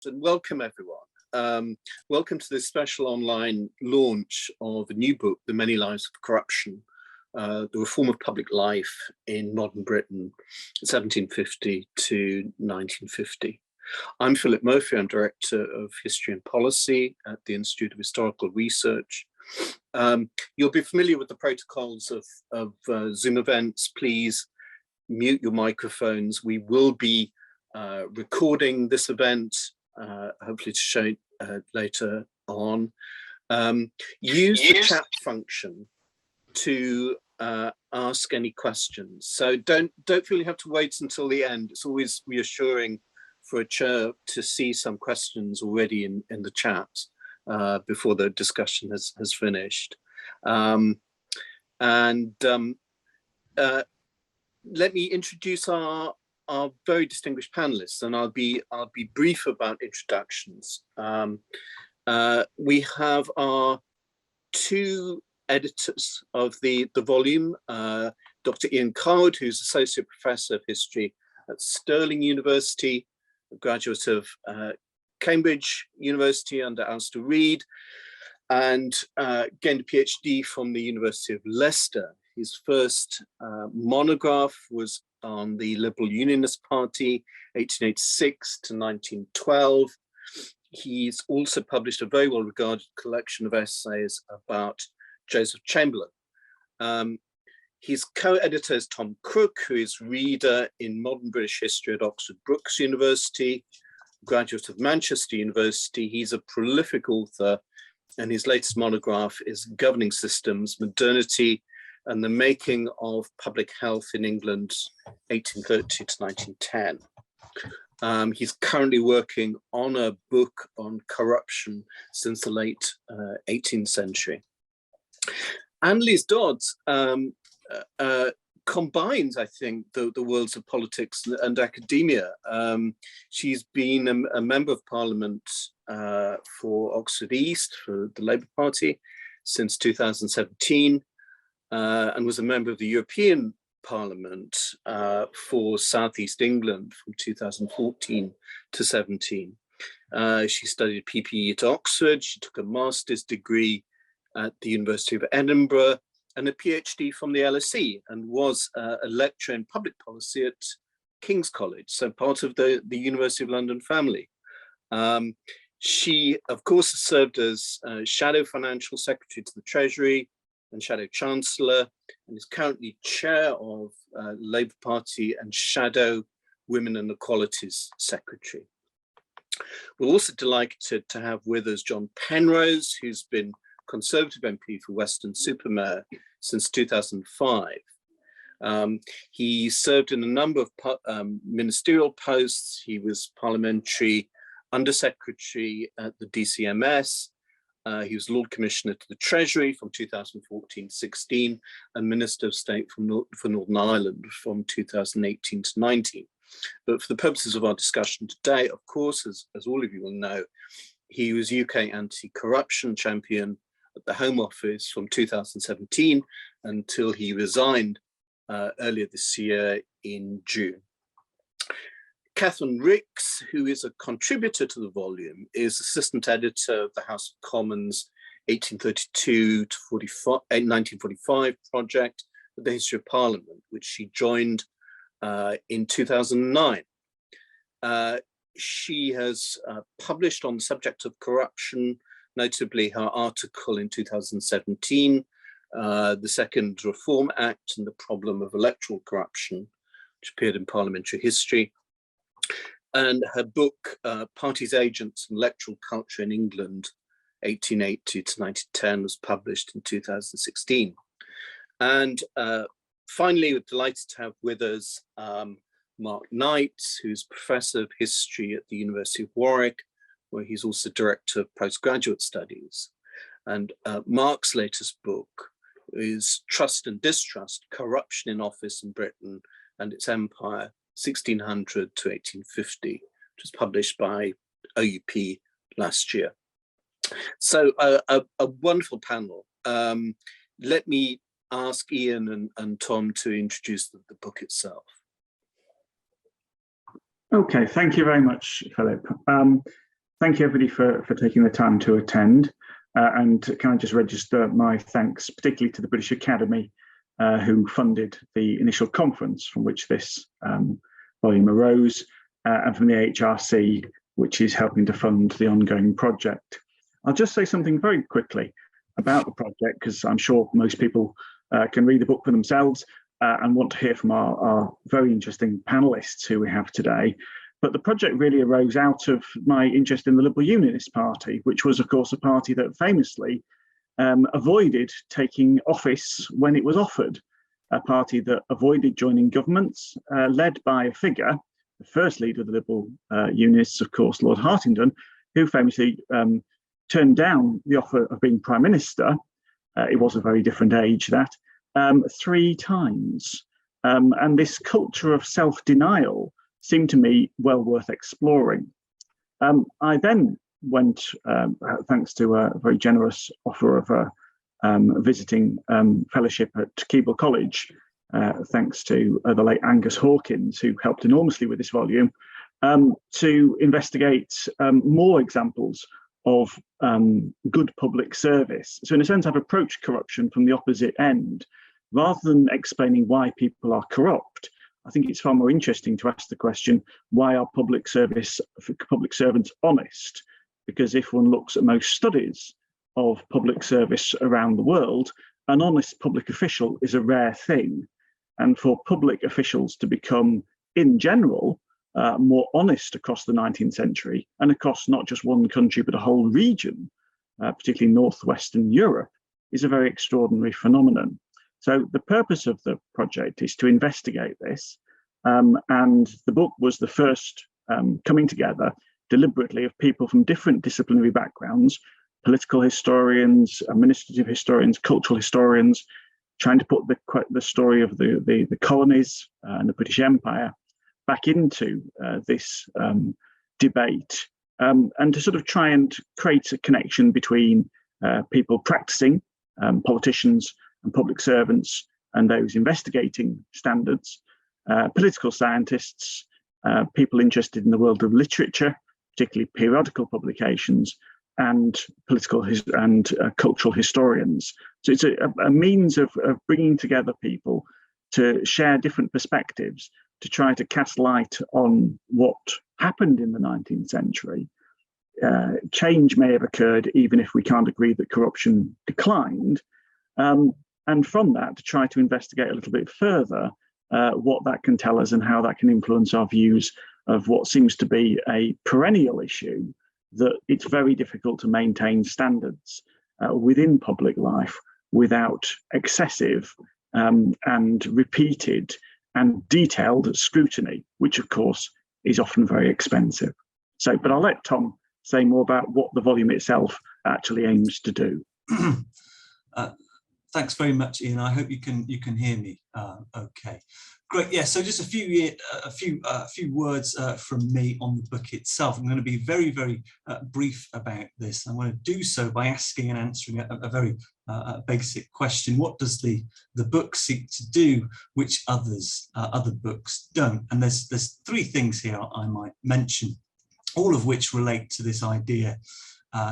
And welcome everyone. Welcome to this special online launch of a new book, The Many Lives of Corruption, the Reform of Public Life in Modern Britain, 1750 to 1950. I'm Philip Murphy, I'm Director of History and Policy at the Institute of Historical Research. You'll be familiar with the protocols of Zoom events. Please mute your microphones. We will be recording this event, hopefully to show it later on. Use the chat function to ask any questions. So don't feel you have to wait until the end. It's always reassuring for a chair to see some questions already in the chat before the discussion has finished. Let me introduce our very distinguished panelists, and I'll be brief about introductions. We have our two editors of the volume, Dr. Ian Cawood, who's Associate Professor of History at Stirling University, a graduate of Cambridge University under Alistair Reid, and gained a PhD from the University of Leicester. His first monograph was on the Liberal Unionist Party, 1886 to 1912. He's also published a very well-regarded collection of essays about Joseph Chamberlain. His co-editor is Tom Crook, who is reader in modern British history at Oxford Brookes University, graduate of Manchester University. He's a prolific author, and his latest monograph is Governing Systems, Modernity and the Making of Public Health in England, 1830 to 1910. He's currently working on a book on corruption since the late 18th century. Annelise Dodds combines, I think, the worlds of politics and academia. She's been a Member of Parliament for Oxford East, for the Labour Party, since 2017. And was a member of the European Parliament for South East England from 2014 to 17. She studied PPE at Oxford. She took a master's degree at the University of Edinburgh and a PhD from the LSE, and was a lecturer in public policy at King's College, so part of the University of London family. She, of course, has served as Shadow Financial Secretary to the Treasury and Shadow Chancellor, and is currently chair of Labour Party and Shadow Women and Equalities Secretary. We're also delighted to have with us John Penrose, who's been Conservative MP for Weston-super-Mare since 2005. He served in a number of ministerial posts. He was Parliamentary Undersecretary at the DCMS. He was Lord Commissioner to the Treasury from 2014-16 and Minister of State for Northern Ireland from 2018 to 19. But for the purposes of our discussion today, of course, as all of you will know, he was UK anti-corruption champion at the Home Office from 2017 until he resigned earlier this year in June. Catherine Ricks, who is a contributor to the volume, is assistant editor of the House of Commons 1832 to 1945 project of the History of Parliament, which she joined in 2009. She has published on the subject of corruption, notably her article in 2017, the Second Reform Act and the Problem of Electoral Corruption, which appeared in Parliamentary History. And her book, Parties, Agents and Electoral Culture in England, 1880 to 1910, was published in 2016. And finally, we're delighted to have with us Mark Knight, who's Professor of History at the University of Warwick, where he's also Director of Postgraduate Studies. And Mark's latest book is Trust and Distrust, Corruption in Office in Britain and its Empire, 1600 to 1850, which was published by OUP last year. So a wonderful panel. Let me ask Ian and Tom to introduce the book itself. Okay, thank you very much, Philip. thank you everybody for taking the time to attend. And can I just register my thanks, particularly to the British Academy, who funded the initial conference from which this volume arose, and from the HRC, which is helping to fund the ongoing project. I'll just say something very quickly about the project, because I'm sure most people can read the book for themselves and want to hear from our very interesting panelists who we have today. But the project really arose out of my interest in the Liberal Unionist Party, which was, of course, a party that famously avoided taking office when it was offered, a party that avoided joining governments, led by a figure, the first leader of the Liberal Unionists, of course, Lord Hartington, who famously turned down the offer of being Prime Minister. It was a very different age, that, 3 times. And this culture of self-denial seemed to me well worth exploring. I then went, thanks to a very generous offer of a visiting fellowship at Keble College, thanks to the late Angus Hawkins, who helped enormously with this volume, to investigate more examples of good public service. So in a sense, I've approached corruption from the opposite end. Rather than explaining why people are corrupt, I think it's far more interesting to ask the question, why are public servants honest? Because if one looks at most studies of public service around the world, an honest public official is a rare thing. And for public officials to become, in general, more honest across the 19th century and across not just one country, but a whole region, particularly northwestern Europe, is a very extraordinary phenomenon. So the purpose of the project is to investigate this. And the book was the first coming together deliberately of people from different disciplinary backgrounds, political historians, administrative historians, cultural historians, trying to put the story of the colonies and the British Empire back into this debate, and to sort of try and create a connection between people practicing, politicians and public servants, and those investigating standards, political scientists, people interested in the world of literature, particularly periodical publications, and political and cultural historians. So it's a means of bringing together people to share different perspectives, to try to cast light on what happened in the 19th century. Change may have occurred even if we can't agree that corruption declined. And from that, to try to investigate a little bit further what that can tell us and how that can influence our views of what seems to be a perennial issue, that it's very difficult to maintain standards within public life without excessive and repeated and detailed scrutiny, which of course is often very expensive. So, but I'll let Tom say more about what the volume itself actually aims to do. Thanks very much, Ian. I hope you can hear me. Okay, great. Yeah. So just a few words from me on the book itself. I'm going to be very brief about this. I'm going to do so by asking and answering a very basic question: what does the book seek to do, which other books don't? And there's 3 things here I might mention, all of which relate to this idea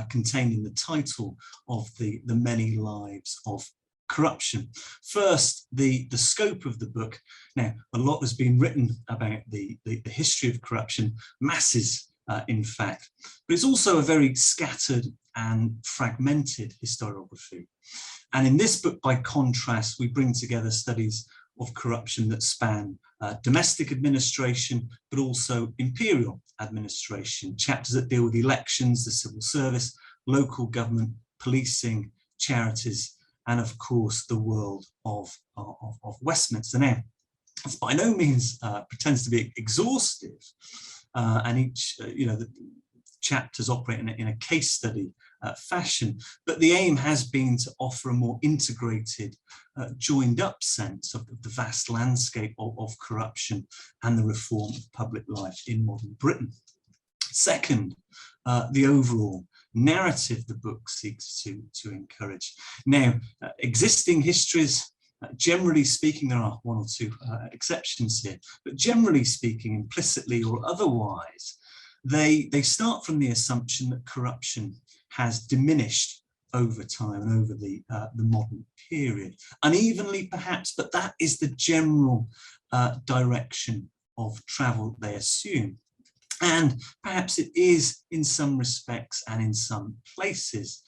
contained in the title of the many lives of corruption. First, the scope of the book. Now, a lot has been written about the history of corruption, masses, in fact, but it's also a very scattered and fragmented historiography. And in this book, by contrast, we bring together studies of corruption that span domestic administration, but also imperial administration, chapters that deal with elections, the civil service, local government, policing, charities, and of course the world of Westminster. Now, it's by no means pretends to be exhaustive, and each the chapters operate in a case study fashion, but the aim has been to offer a more integrated, joined up sense of the vast landscape of corruption and the reform of public life in modern Britain. Second, the overall narrative the book seeks to encourage. Now, existing histories, generally speaking, there are 1 or 2 exceptions here, but generally speaking, implicitly or otherwise, they start from the assumption that corruption has diminished over time and over the modern period, unevenly perhaps, but that is the general direction of travel they assume. And perhaps it is in some respects and in some places.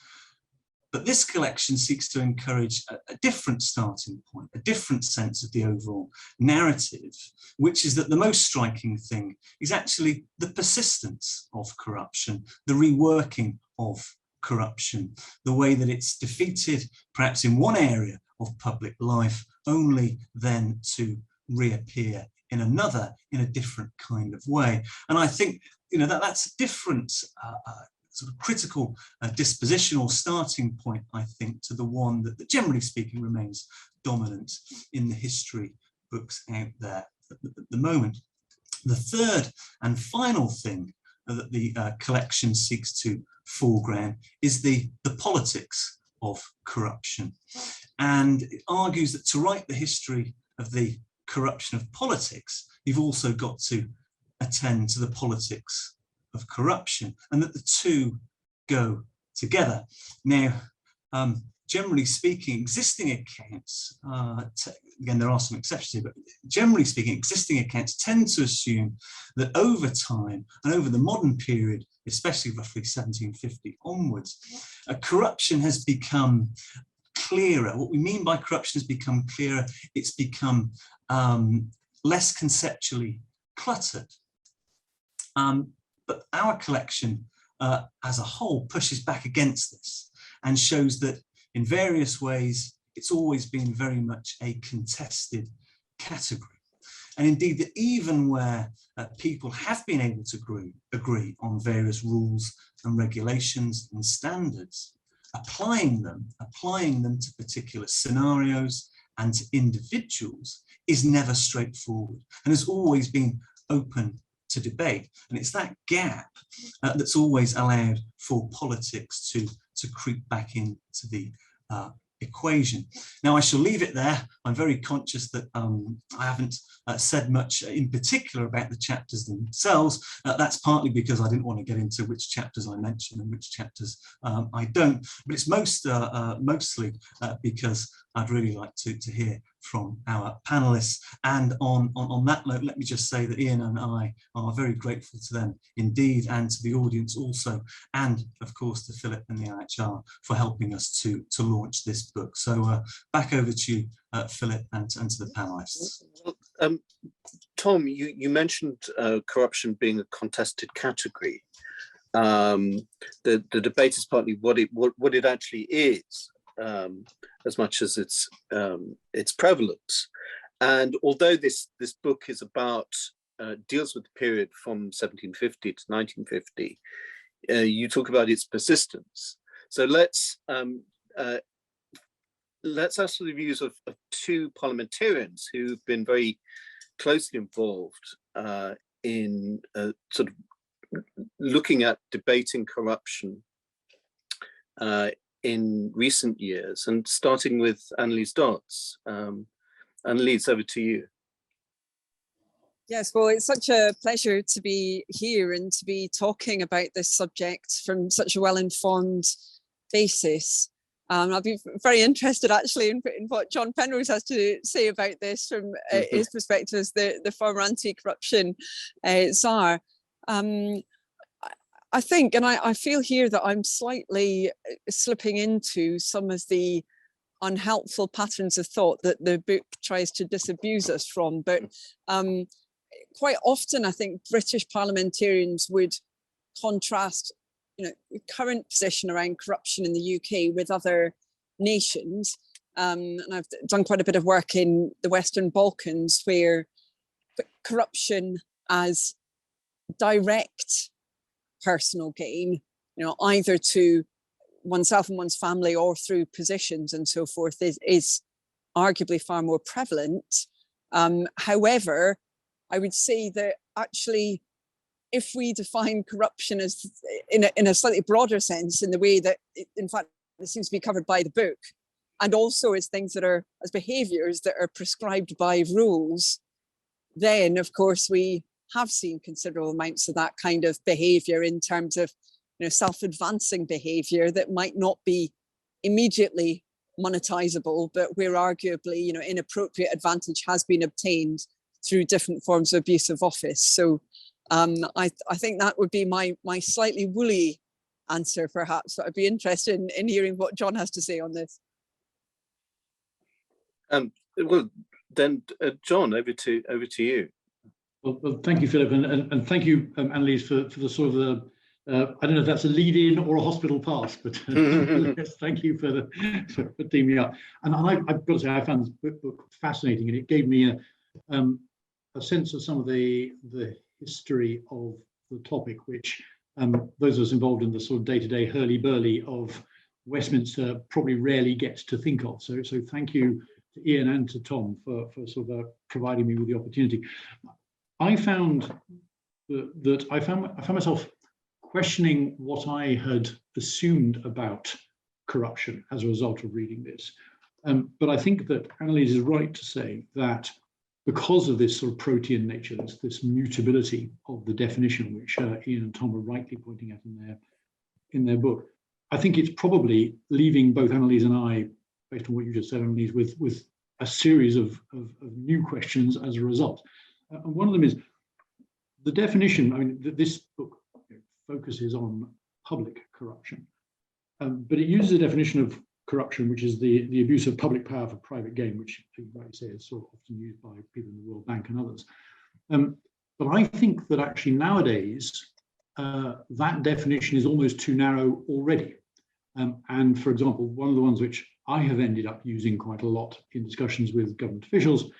But this collection seeks to encourage a different starting point, a different sense of the overall narrative, which is that the most striking thing is actually the persistence of corruption, the reworking of corruption, the way that it's defeated, perhaps in one area of public life, only then to reappear in another, in a different kind of way. And I think, you know, that's a different sort of critical disposition or starting point, I think, to the one that generally speaking remains dominant in the history books out there at the moment. The third and final thing that the collection seeks to foreground is the politics of corruption. And it argues that to write the history of the corruption of politics, you've also got to attend to the politics of corruption, and that the two go together. Now, generally speaking, existing accounts, again, there are some exceptions here, but generally speaking, existing accounts tend to assume that over time and over the modern period, especially roughly 1750 onwards, corruption has become clearer. What we mean by corruption has become clearer. It's become less conceptually cluttered. But our collection as a whole pushes back against this and shows that in various ways, it's always been very much a contested category. And indeed, that even where people have been able to agree on various rules and regulations and standards, applying them to particular scenarios and to individuals is never straightforward and has always been open to debate. And it's that gap that's always allowed for politics to creep back into the equation. Now, I shall leave it there. I'm very conscious that I haven't said much in particular about the chapters themselves. That's partly because I didn't want to get into which chapters I mention and which chapters I don't, but it's mostly because I'd really like to hear from our panelists. And on that note, let me just say that Ian and I are very grateful to them indeed, and to the audience also, and of course to Philip and the IHR for helping us to launch this book. So back over to you, Philip, and to the panelists. Tom, you mentioned corruption being a contested category. The debate is partly what it actually is, as much as its prevalence. And although this book is about deals with the period from 1750 to 1950, you talk about its persistence. So let's ask for the views of two parliamentarians who've been very closely involved in sort of looking at debating corruption in recent years, and starting with Annelies Dodds. Annelies, over to you. Yes, well, it's such a pleasure to be here and to be talking about this subject from such a well-informed basis. I'll be very interested actually in what John Penrose has to say about this from his perspective as the former anti-corruption czar. I think, and I feel here that I'm slightly slipping into some of the unhelpful patterns of thought that the book tries to disabuse us from. But quite often, I think British parliamentarians would contrast, the current position around corruption in the UK with other nations. And I've done quite a bit of work in the Western Balkans, where corruption as direct personal gain, either to oneself and one's family or through positions and so forth, is arguably far more prevalent. However, I would say that actually, if we define corruption as in a slightly broader sense, in the way that, in fact, it seems to be covered by the book, and also as things that are, as behaviours that are prescribed by rules, then of course we have seen considerable amounts of that kind of behaviour in terms of, you know, self-advancing behaviour that might not be immediately monetizable, but where arguably, you know, inappropriate advantage has been obtained through different forms of abuse of office. So I think that would be my slightly woolly answer, perhaps. But I'd be interested in hearing what John has to say on this. Well, then, John, over to you. Well, thank you, Philip, and thank you, Annalise, for the sort of the I don't know if that's a lead-in or a hospital pass, but yes, thank you for teaming me up. And I've got to say, I found this book fascinating, and it gave me a sense of some of the history of the topic, which those of us involved in the sort of day-to-day hurly-burly of Westminster probably rarely get to think of. So thank you to Ian and to Tom for sort of providing me with the opportunity. I found that I found myself questioning what I had assumed about corruption as a result of reading this. But I think that Annalise is right to say that because of this sort of protean nature, this mutability of the definition, which Ian and Tom are rightly pointing at in their book, I think it's probably leaving both Annalise and I, based on what you just said, Annalise, with a series of new questions as a result. And one of them is the definition. I mean, this book focuses on public corruption, but it uses a definition of corruption, which is the abuse of public power for private gain, which you might say is sort of often used by people in the World Bank and others. But I think that actually nowadays, that definition is almost too narrow already. And for example, one of the ones which I have ended up using quite a lot in discussions with government officials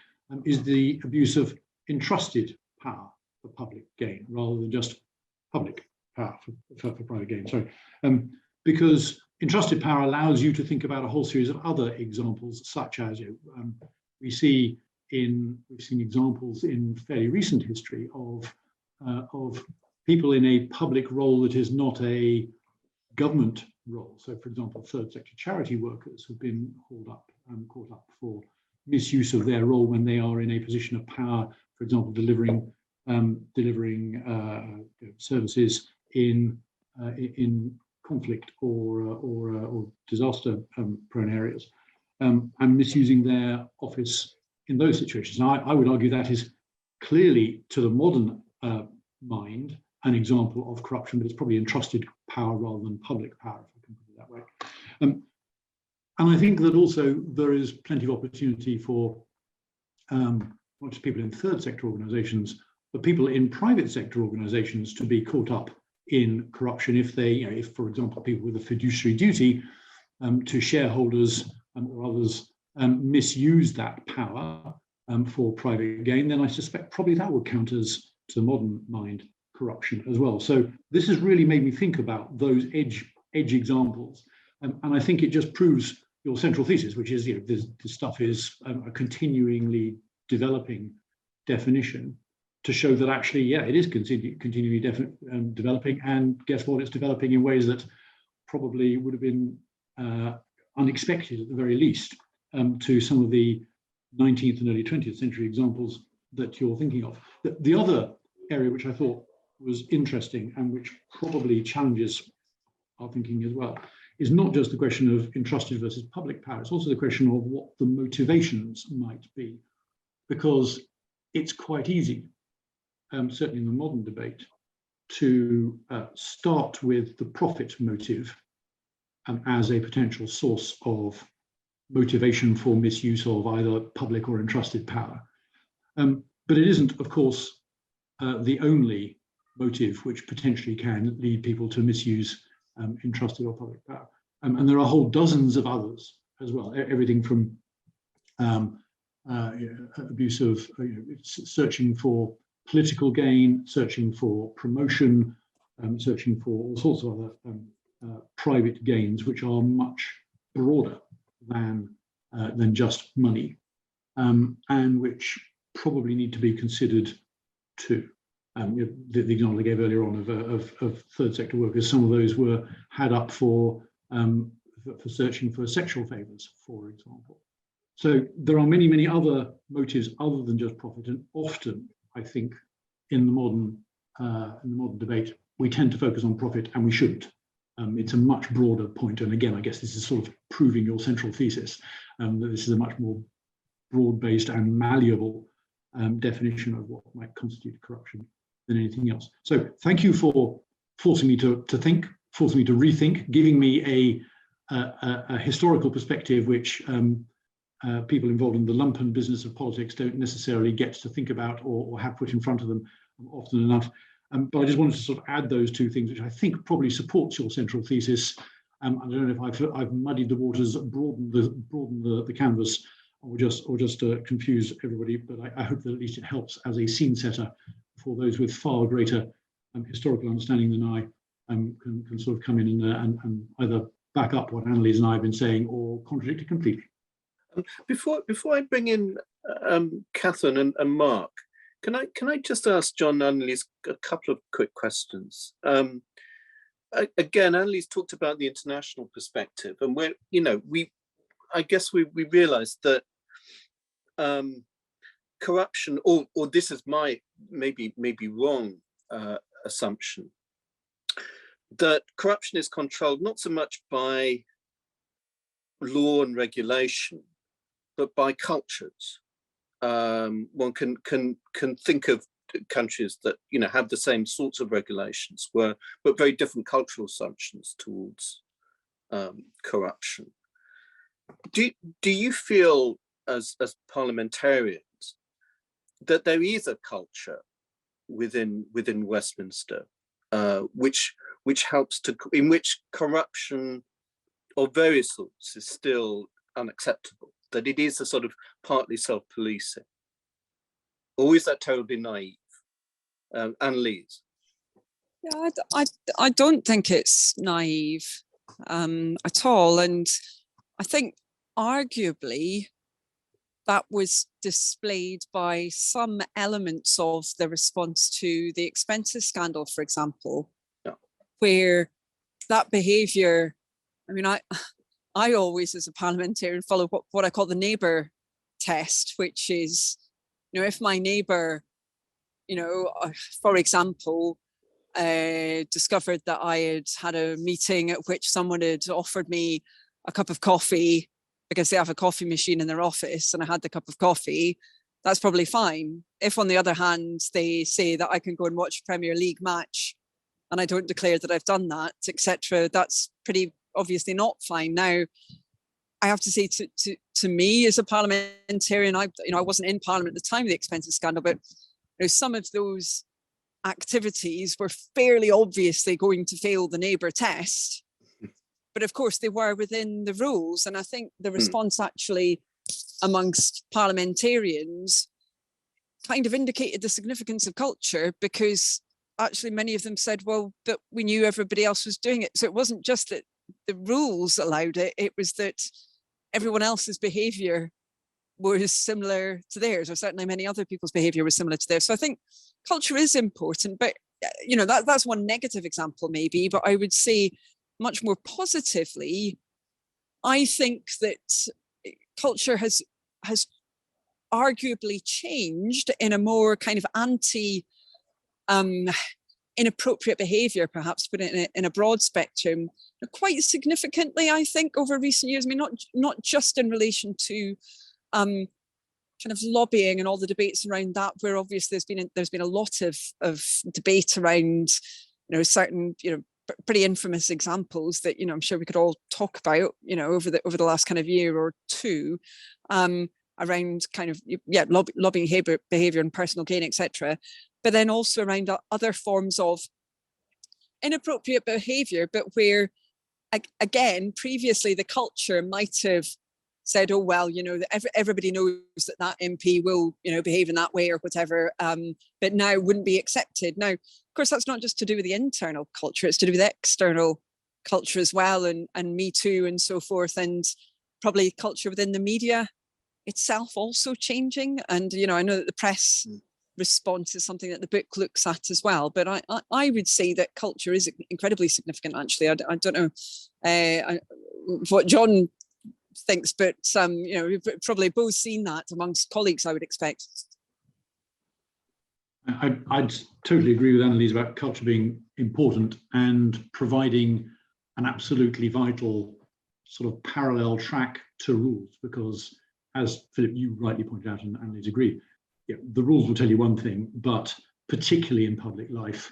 is the abuse of entrusted power for public gain, rather than just public power for private gain. Sorry, because entrusted power allows you to think about a whole series of other examples, such as we've seen examples in fairly recent history of people in a public role that is not a government role. So, for example, third sector charity workers have been caught up for misuse of their role when they are in a position of power. For example, delivering services in conflict or disaster prone areas, and misusing their office in those situations. Now, I would argue that is clearly, to the modern mind, an example of corruption, but it's probably entrusted power rather than public power, if I can put it that way. And I think that also there is plenty of opportunity for not just people in third sector organisations, but people in private sector organisations to be caught up in corruption if they, if, for example, people with a fiduciary duty to shareholders or others misuse that power for private gain, then I suspect probably that would count as, to the modern mind, corruption as well. So this has really made me think about those edge examples, and I think it just proves your central thesis, which is this stuff is a continually developing definition, to show that actually, it is continually developing, and guess what? It's developing in ways that probably would have been unexpected at the very least to some of the 19th and early 20th century examples that you're thinking of. The other area which I thought was interesting and which probably challenges our thinking as well is not just the question of entrusted versus public power, it's also the question of what the motivations might be, because it's quite easy, certainly in the modern debate, to start with the profit motive as a potential source of motivation for misuse of either public or entrusted power. But it isn't, of course, the only motive which potentially can lead people to misuse entrusted or public power. And there are whole dozens of others as well, everything from abuse of searching for political gain, searching for promotion, searching for all sorts of other private gains, which are much broader than just money, and which probably need to be considered too. The example I gave earlier on of third sector workers, some of those were had up for searching for sexual favours, for example. So there are many other motives other than just profit, and often I think in the modern debate, we tend to focus on profit, and we shouldn't. It's a much broader point, and again, I guess this is sort of proving your central thesis, that this is a much more broad-based and malleable definition of what might constitute corruption than anything else. So thank you for forcing me to think, forcing me to rethink, giving me a historical perspective which people involved in the lumpen business of politics don't necessarily get to think about or have put in front of them often enough. But I just wanted to sort of add those two things, which I think probably supports your central thesis. I don't know if I've muddied the waters, broadened the canvas, or just confuse everybody. But I hope that at least it helps as a scene setter for those with far greater historical understanding than I can sort of come in and either back up what Annalise and I have been saying or contradict it completely. Before I bring in Catherine and Mark, can I just ask John and Annalise a couple of quick questions? Again, Annalise talked about the international perspective, and I guess we realised that corruption, or this is my maybe wrong assumption, that corruption is controlled not so much by law and regulation, but by cultures. One can think of countries that have the same sorts of regulations, but very different cultural assumptions towards corruption. Do you feel as parliamentarians that there is a culture within Westminster which helps in which corruption of various sorts is still unacceptable, that it is a sort of partly self-policing? Or is that terribly naive? Annalise? Yeah, I don't think it's naive at all. And I think arguably that was displayed by some elements of the response to the expenses scandal, for example, where that behaviour, I mean, I always, as a parliamentarian, follow what I call the neighbour test, which is, if my neighbour, for example, discovered that I had a meeting at which someone had offered me a cup of coffee because they have a coffee machine in their office, and I had the cup of coffee, that's probably fine. If, on the other hand, they say that I can go and watch a Premier League match and I don't declare that I've done that, etc., that's pretty obviously not fine. Now, I have to say to me as a parliamentarian, I wasn't in Parliament at the time of the expenses scandal, but some of those activities were fairly obviously going to fail the neighbour test. But of course, they were within the rules. And I think the response actually amongst parliamentarians kind of indicated the significance of culture, because actually many of them said, well, but we knew everybody else was doing it. So it wasn't just that the rules allowed it, it was that everyone else's behaviour was similar to theirs, or certainly many other people's behaviour was similar to theirs. So I think culture is important, but that's one negative example maybe, but I would say much more positively, I think that culture has arguably changed in a more kind of inappropriate behaviour, perhaps, but in a broad spectrum, quite significantly, I think, over recent years. I mean, not just in relation to kind of lobbying and all the debates around that, where obviously there's been a lot of debate around certain pretty infamous examples that I'm sure we could all talk about over the last kind of year or two, around kind of lobbying behaviour and personal gain, etc. But then also around other forms of inappropriate behaviour, but where again previously the culture might have said, oh well, everybody knows that MP will behave in that way or whatever, but now wouldn't be accepted. Now, of course, that's not just to do with the internal culture, it's to do with the external culture as well, and Me Too and so forth, and probably culture within the media itself also changing. And I know that the press response is something that the book looks at as well, but I would say that culture is incredibly significant, actually. I don't know what John thinks, but we've probably both seen that amongst colleagues, I would expect. I'd totally agree with Annalise about culture being important and providing an absolutely vital sort of parallel track to rules, because as Philip, you rightly pointed out, and Annalise agreed, yeah, the rules will tell you one thing, but particularly in public life,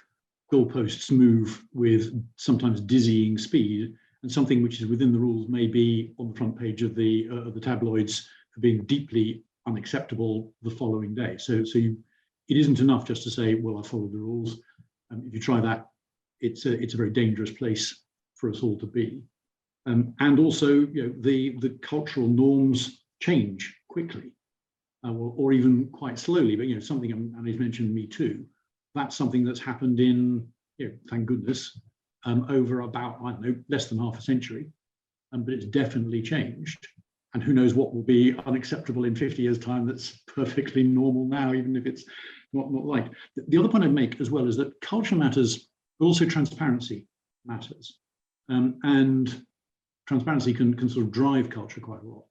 goalposts move with sometimes dizzying speed, and something which is within the rules may be on the front page of the tabloids for being deeply unacceptable the following day. It isn't enough just to say, well, I followed the rules. If you try that, it's a very dangerous place for us all to be. And also, the cultural norms change quickly, or even quite slowly. But something, and he's mentioned Me Too. That's something that's happened in, thank goodness, over about, I don't know, less than half a century. But it's definitely changed. And who knows what will be unacceptable in 50 years' time that's perfectly normal now, even if it's not like. The other point I'd make as well is that culture matters, but also transparency matters. And transparency can sort of drive culture quite a lot.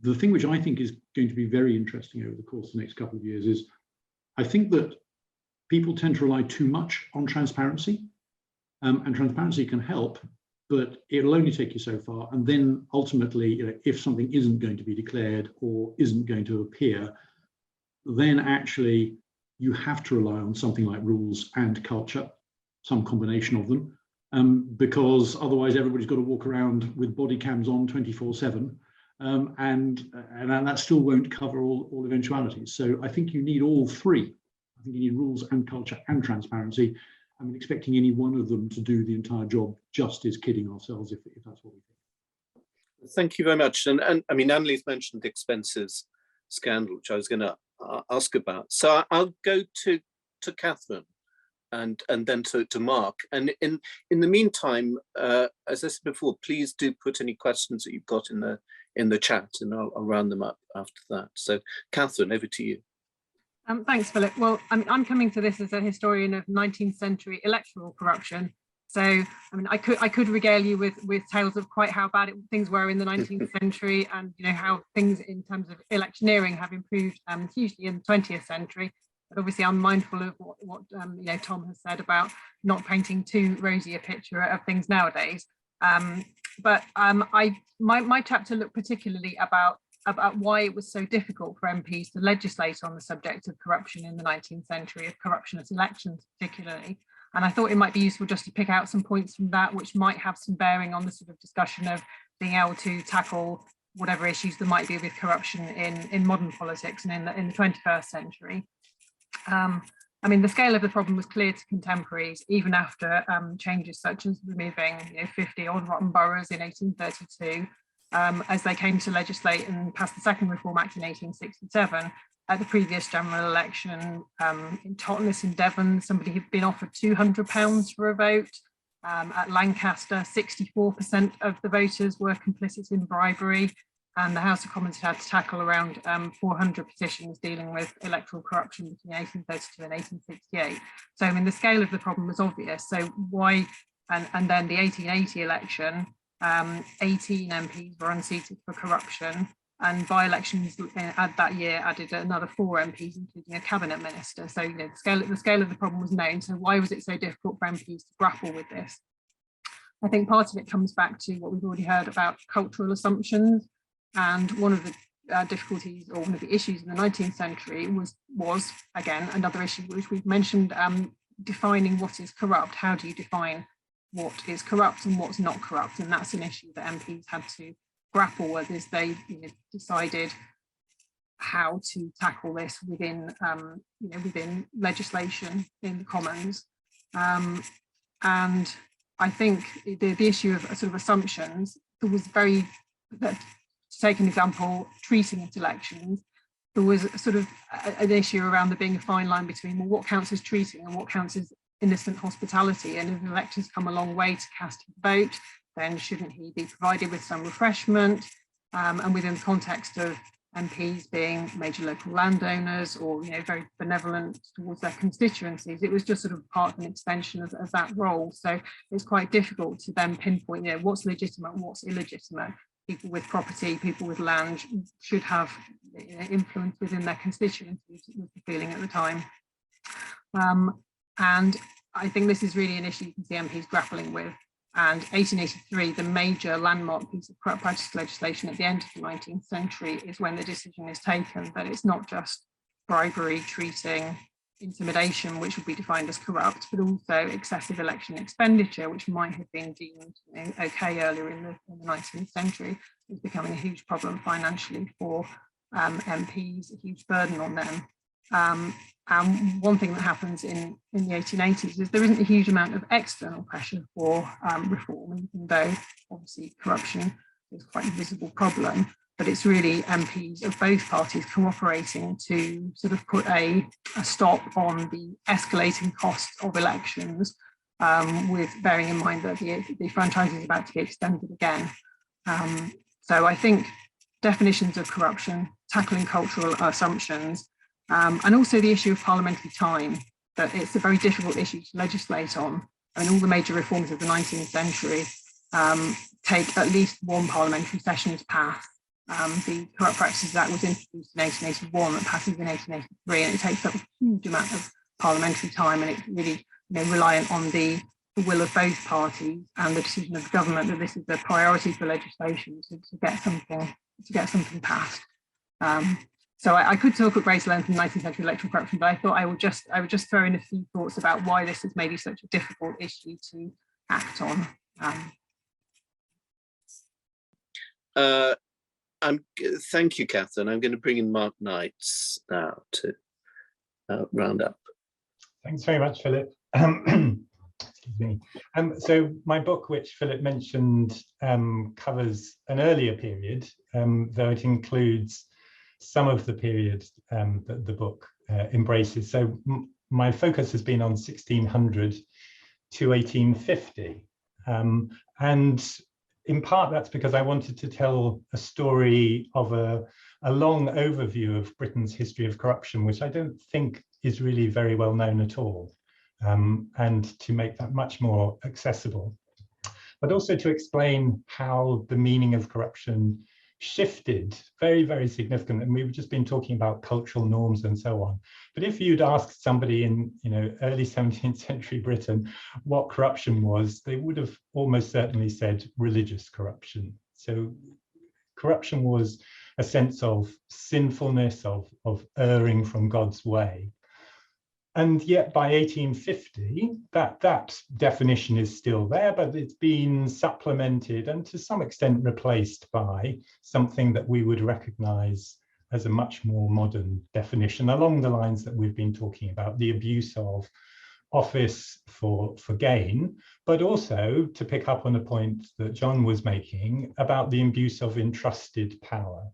The thing which I think is going to be very interesting over the course of the next couple of years is, I think that people tend to rely too much on transparency, and transparency can help, but it'll only take you so far. And then ultimately, if something isn't going to be declared or isn't going to appear, then actually you have to rely on something like rules and culture, some combination of them, because otherwise everybody's got to walk around with body cams on 24/7, and that still won't cover all eventualities. So I think you need all three. I think you need rules and culture and transparency. I mean, expecting any one of them to do the entire job just is kidding ourselves if that's what we think. Thank you very much. And I mean, Annalise mentioned the expenses scandal, which I was going to ask about. So I'll go to Catherine and then to Mark. And in the meantime, as I said before, please do put any questions that you've got in the chat, and I'll round them up after that. So Catherine, over to you. Thanks, Philip. Well, I'm coming to this as a historian of 19th century electoral corruption. So, I mean, I could regale you with tales of quite how bad things were in the 19th century, and how things in terms of electioneering have improved hugely in the 20th century. But obviously, I'm mindful of what Tom has said about not painting too rosy a picture of things nowadays. But my chapter looked particularly about why it was so difficult for MPs to legislate on the subject of corruption in the 19th century, of corruption at elections particularly. And I thought it might be useful just to pick out some points from that which might have some bearing on the sort of discussion of being able to tackle whatever issues there might be with corruption in modern politics and in the 21st century. I mean, the scale of the problem was clear to contemporaries, even after changes such as removing 50 odd rotten boroughs in 1832, as they came to legislate and pass the Second Reform Act in 1867. At the previous general election in Totnes in Devon, somebody had been offered £200 for a vote. At Lancaster, 64% of the voters were complicit in bribery, and the House of Commons had to tackle around 400 petitions dealing with electoral corruption between 1832 and 1868. So, I mean, the scale of the problem was obvious. So why, and then the 1880 election, 18 MPs were unseated for corruption, and by-elections that year added another 4 MPs, including a cabinet minister. So the scale of the problem was known. So why was it so difficult for MPs to grapple with this? I think part of it comes back to what we've already heard about cultural assumptions. And one of the difficulties, or one of the issues in the 19th century was again another issue which we've mentioned, defining what is corrupt. How do you define what is corrupt and what's not corrupt? And that's an issue that MPs had to grapple with as they decided how to tackle this within within legislation in the Commons. And I think the issue of sort of assumptions, there was to take an example, treating at elections, there was sort of an issue around there being a fine line between, well, what counts as treating and what counts as innocent hospitality. And if an elector's come a long way to cast his vote, then shouldn't he be provided with some refreshment? And within the context of MPs being major local landowners or very benevolent towards their constituencies, it was just sort of part of an extension of that role. So it's quite difficult to then pinpoint what's legitimate and what's illegitimate. People with property, people with land should have influence within their constituencies, was the feeling at the time. And I think this is really an issue you can see MPs grappling with. And 1883, the major landmark piece of corrupt practice legislation at the end of the 19th century, is when the decision is taken that it's not just bribery, treating, intimidation, which would be defined as corrupt, but also excessive election expenditure, which might have been deemed okay earlier in the 19th century, is becoming a huge problem financially for MPs, a huge burden on them. And one thing that happens in the 1880s is there isn't a huge amount of external pressure for reform, even though obviously corruption is quite a visible problem, but it's really MPs of both parties cooperating to sort of put a stop on the escalating costs of elections, with bearing in mind that the franchise is about to be extended again. So I think definitions of corruption, tackling cultural assumptions, and also the issue of parliamentary time, that it's a very difficult issue to legislate on. I mean, all the major reforms of the 19th century take at least one parliamentary session to pass. The Corrupt Practices Act was introduced in 1881, it passes in 1883, and it takes up a huge amount of parliamentary time, and it's really reliant on the will of both parties and the decision of the government that this is a priority for legislation to get something passed. So I could talk at greater length on 19th century electoral corruption, but I thought I would just throw in a few thoughts about why this is maybe such a difficult issue to act on. Thank you, Catherine. I'm going to bring in Mark Knights now to round up. Thanks very much, Philip. Excuse me. So my book, which Philip mentioned, covers an earlier period, though it includes some of the period that the book embraces. So my focus has been on 1600 to 1850. And in part, that's because I wanted to tell a story of a long overview of Britain's history of corruption, which I don't think is really very well known at all, and to make that much more accessible. But also to explain how the meaning of corruption shifted very, very significantly. And we've just been talking about cultural norms and so on. But if you'd asked somebody in early 17th century Britain what corruption was, they would have almost certainly said religious corruption. So corruption was a sense of sinfulness, of erring from God's way. And yet by 1850, that definition is still there, but it's been supplemented and to some extent replaced by something that we would recognize as a much more modern definition along the lines that we've been talking about, the abuse of office for gain, but also to pick up on a point that John was making about the abuse of entrusted power.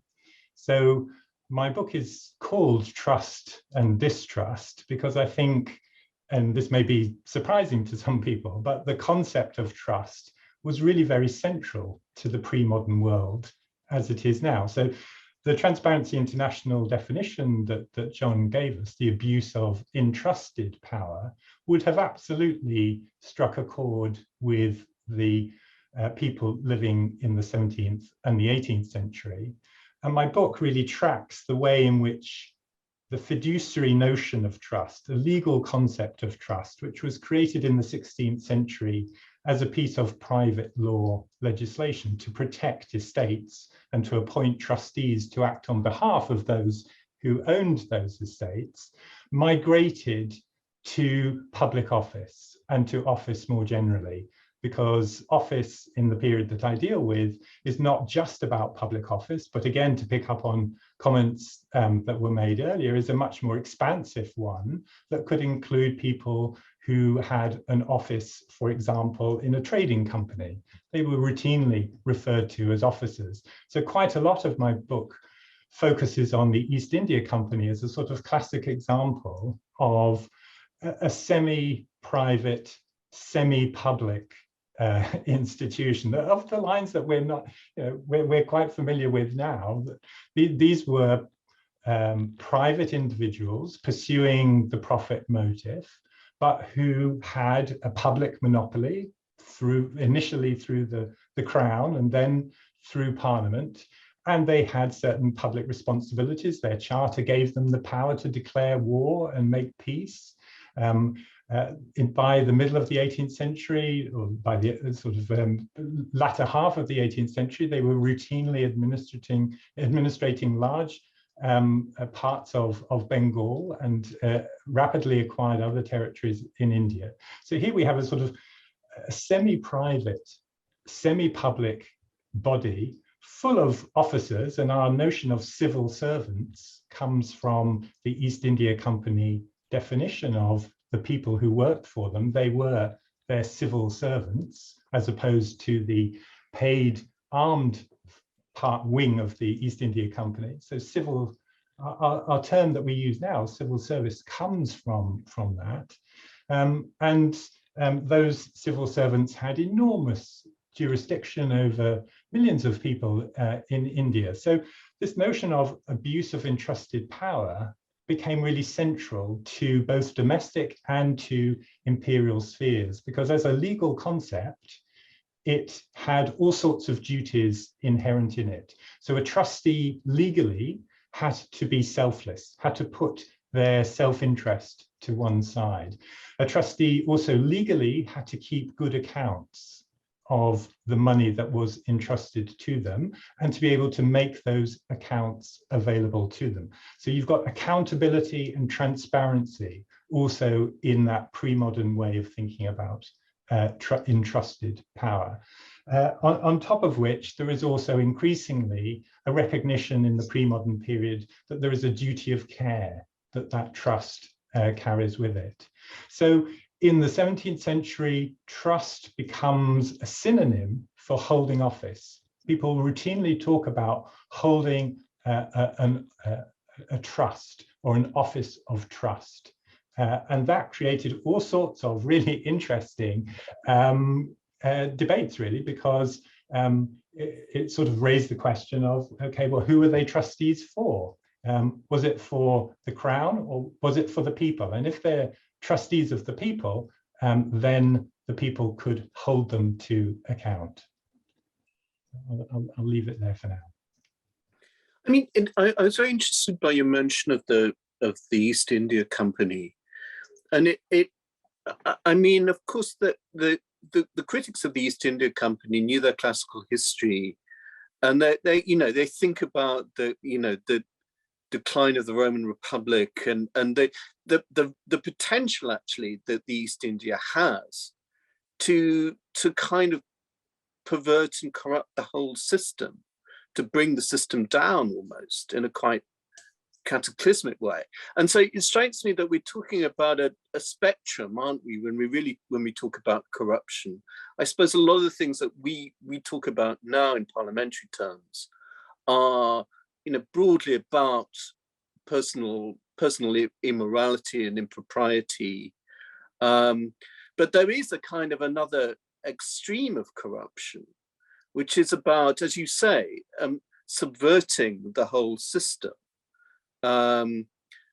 So my book is called Trust and Distrust because I think, and this may be surprising to some people, but the concept of trust was really very central to the pre-modern world as it is now. So the Transparency International definition that John gave us, the abuse of entrusted power, would have absolutely struck a chord with the people living in the 17th and the 18th century. And my book really tracks the way in which the fiduciary notion of trust, the legal concept of trust, which was created in the 16th century as a piece of private law legislation to protect estates and to appoint trustees to act on behalf of those who owned those estates, migrated to public office and to office more generally. Because office in the period that I deal with is not just about public office, but again, to pick up on comments that were made earlier, is a much more expansive one that could include people who had an office, for example, in a trading company. They were routinely referred to as officers. So quite a lot of my book focuses on the East India Company as a sort of classic example of a semi-private, semi-public institution of the lines that we're not, we're quite familiar with now. These were private individuals pursuing the profit motive, but who had a public monopoly initially through the Crown and then through Parliament. And they had certain public responsibilities. Their charter gave them the power to declare war and make peace. By the middle of the 18th century, or by the sort of latter half of the 18th century, they were routinely administrating large parts of Bengal and rapidly acquired other territories in India. So here we have a sort of semi-private, semi-public body full of officers, and our notion of civil servants comes from the East India Company definition of the people who worked for them. They were their civil servants, as opposed to the paid armed wing of the East India Company. So civil, our term that we use now, civil service, comes from that. Those civil servants had enormous jurisdiction over millions of people in India. So this notion of abuse of entrusted power became really central to both domestic and to imperial spheres, because as a legal concept, it had all sorts of duties inherent in it. So a trustee legally had to be selfless, had to put their self-interest to one side. A trustee also legally had to keep good accounts of the money that was entrusted to them and to be able to make those accounts available to them. So you've got accountability and transparency also in that pre-modern way of thinking about entrusted power. On top of which, there is also increasingly a recognition in the pre-modern period that there is a duty of care that trust carries with it. So in the 17th century, trust becomes a synonym for holding office. People routinely talk about holding a trust or an office of trust. And that created all sorts of really interesting debates, really, because it sort of raised the question of, okay, well, who are they trustees for? Was it for the crown or was it for the people? And if they're trustees of the people, then the people could hold them to account. I'll leave it there for now. I mean, I was very interested by your mention of the East India Company, and I mean, of course, the critics of the East India Company knew their classical history, and they think about the decline of the Roman Republic and the potential actually that the East India has to kind of pervert and corrupt the whole system, to bring the system down almost in a quite cataclysmic way. And so it strikes me that we're talking about a spectrum, aren't we, when we talk about corruption. I suppose a lot of the things that we talk about now in parliamentary terms are broadly about personal immorality and impropriety, but there is a kind of another extreme of corruption, which is about, as you say, subverting the whole system, and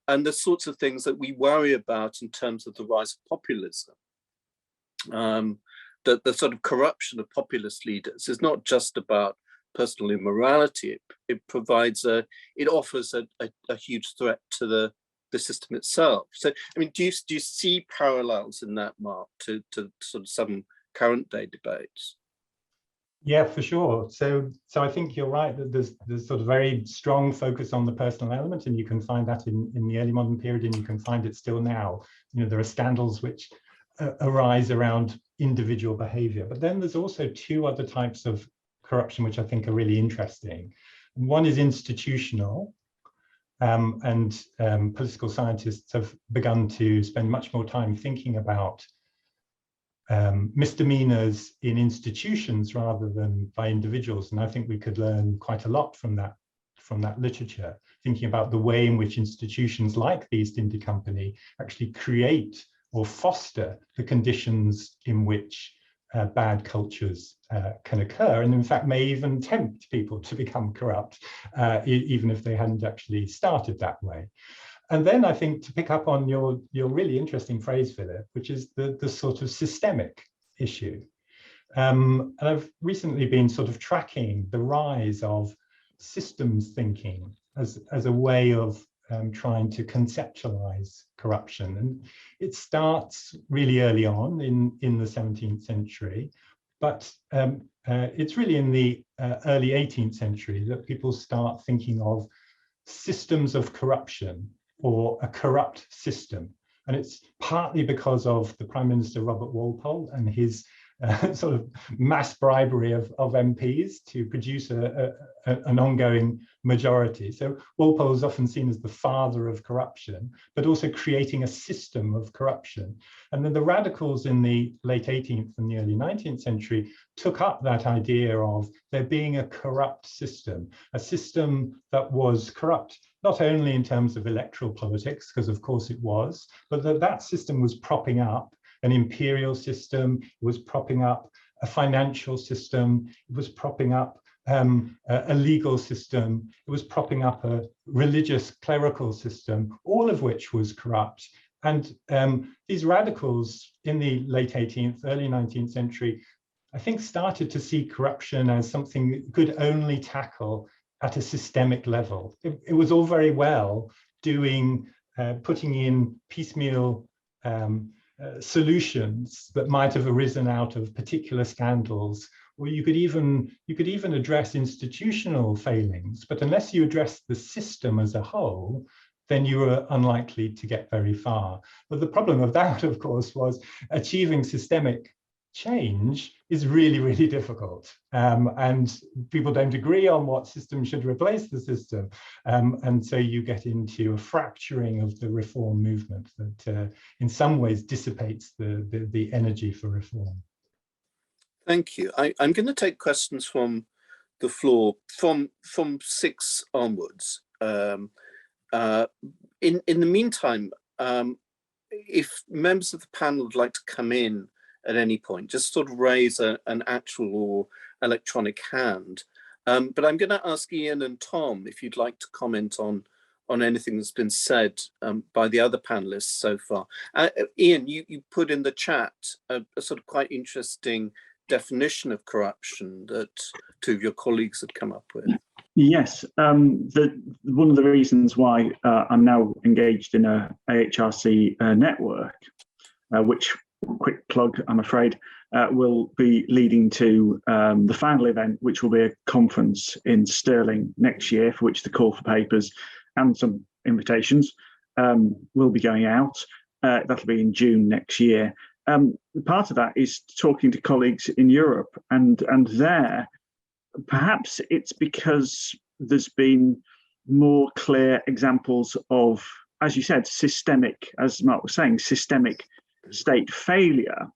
the sorts of things that we worry about in terms of the rise of populism. The sort of corruption of populist leaders is not just about personal immorality. It offers a huge threat to the system itself. So, I mean, do you see parallels in that, Mark, to sort of some current day debates? Yeah, for sure. So I think you're right that there's sort of very strong focus on the personal element, and you can find that in the early modern period, and you can find it still now. There are scandals which arise around individual behavior, but then there's also two other types of corruption which I think are really interesting. One is institutional, and political scientists have begun to spend much more time thinking about misdemeanors in institutions rather than by individuals, and I think we could learn quite a lot from that literature, thinking about the way in which institutions like the East India Company actually create or foster the conditions in which bad cultures can occur, and in fact may even tempt people to become corrupt, even if they hadn't actually started that way. And then I think, to pick up on your really interesting phrase, Philip, which is the sort of systemic issue. And I've recently been sort of tracking the rise of systems thinking as a way of trying to conceptualize corruption. And it starts really early on in the 17th century, but it's really in the early 18th century that people start thinking of systems of corruption or a corrupt system. And it's partly because of the Prime Minister Robert Walpole and his sort of mass bribery of MPs to produce an ongoing majority. So Walpole is often seen as the father of corruption, but also creating a system of corruption. And then the radicals in the late 18th and the early 19th century took up that idea of there being a corrupt system, a system that was corrupt not only in terms of electoral politics, because of course it was, but that system was propping up an imperial system, it was propping up a financial system, it was propping up a legal system, it was propping up a religious clerical system, all of which was corrupt. And these radicals in the late 18th, early 19th century, I think started to see corruption as something that could only tackle at a systemic level. It was all very well doing, putting in piecemeal solutions that might have arisen out of particular scandals, or you could even address institutional failings, but unless you address the system as a whole, then you were unlikely to get very far. But the problem of that, of course, was achieving systemic change is really, really difficult. And people don't agree on what system should replace the system. And so you get into a fracturing of the reform movement that in some ways dissipates the energy for reform. Thank you. I'm going to take questions from the floor from 6 onwards. In the meantime, if members of the panel would like to come in at any point, just sort of raise an actual or electronic hand. But I'm going to ask Ian and Tom if you'd like to comment on anything that's been said by the other panelists so far. Ian, you put in the chat a sort of quite interesting definition of corruption that 2 of your colleagues had come up with. Yes, one of the reasons why I'm now engaged in a AHRC network, which, quick plug, I'm afraid, will be leading to the final event, which will be a conference in Stirling next year, for which the call for papers and some invitations will be going out. That'll be in June next year. Part of that is talking to colleagues in Europe, and there, perhaps it's because there's been more clear examples of, as you said, systemic, as Mark was saying, systemic state failure.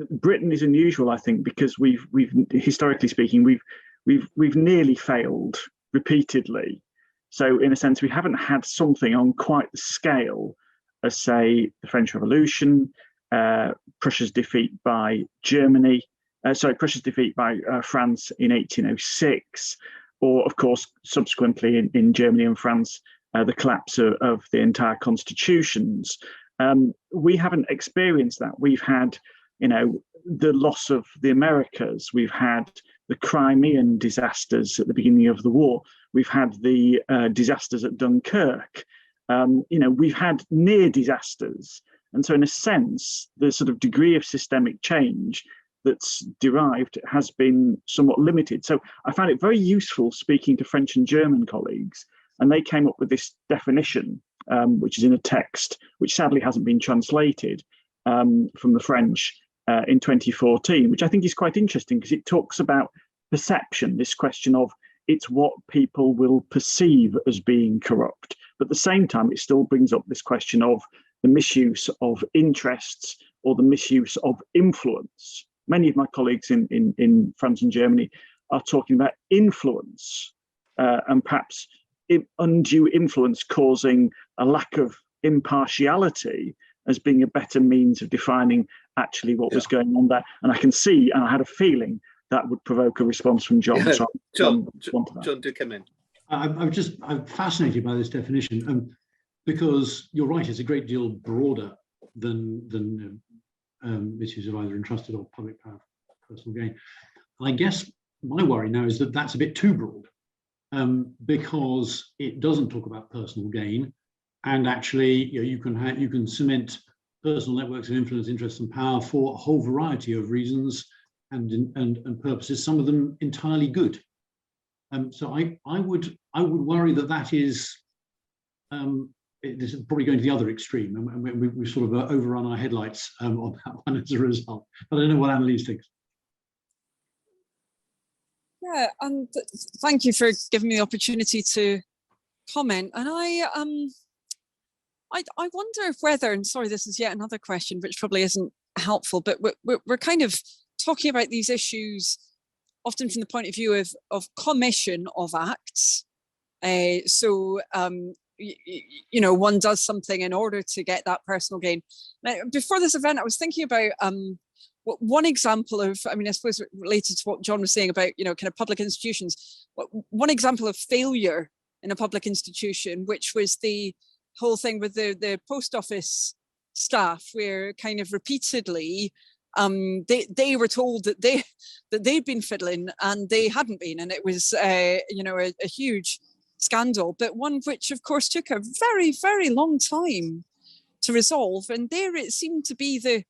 Britain is unusual, I think, because we've historically speaking, we've nearly failed repeatedly. So in a sense, we haven't had something on quite the scale as, say, the French Revolution, Prussia's defeat by Prussia's defeat by France in 1806, or of course, subsequently in Germany and France, the collapse of the entire constitutions. We haven't experienced that. We've had, the loss of the Americas. We've had the Crimean disasters at the beginning of the war. We've had the disasters at Dunkirk. We've had near disasters. And so in a sense, the sort of degree of systemic change that's derived has been somewhat limited. So I found it very useful speaking to French and German colleagues, and they came up with this definition, which is in a text, which sadly hasn't been translated from the French in 2014, which I think is quite interesting because it talks about perception, this question of it's what people will perceive as being corrupt. But at the same time, it still brings up this question of the misuse of interests or the misuse of influence. Many of my colleagues in France and Germany are talking about influence and perhaps undue influence causing a lack of impartiality as being a better means of defining actually what was going on there. And I can see, and I had a feeling that would provoke a response from John. So John, do come in. I'm fascinated by this definition because you're right, it's a great deal broader than misuse of either entrusted or public power for personal gain. And I guess my worry now is that that's a bit too broad. because it doesn't talk about personal gain, and actually, you can cement personal networks of influence, interest, and power for a whole variety of reasons and purposes. Some of them entirely good. So I would worry that is. This is probably going to the other extreme, and we sort of overrun our headlights on that one as a result. But I don't know what Annalise thinks. Yeah, and thank you for giving me the opportunity to comment. And I wonder if whether, and sorry, this is yet another question which probably isn't helpful, but we're kind of talking about these issues often from the point of view of commission of acts. One does something in order to get that personal gain. Now, before this event, I was thinking about one example of, I suppose related to what John was saying about, kind of public institutions. One example of failure in a public institution, which was the whole thing with the post office staff, where kind of repeatedly they were told that they'd been fiddling and they hadn't been, and it was a huge scandal, but one which of course took a very, very long time to resolve. And there it seemed to be the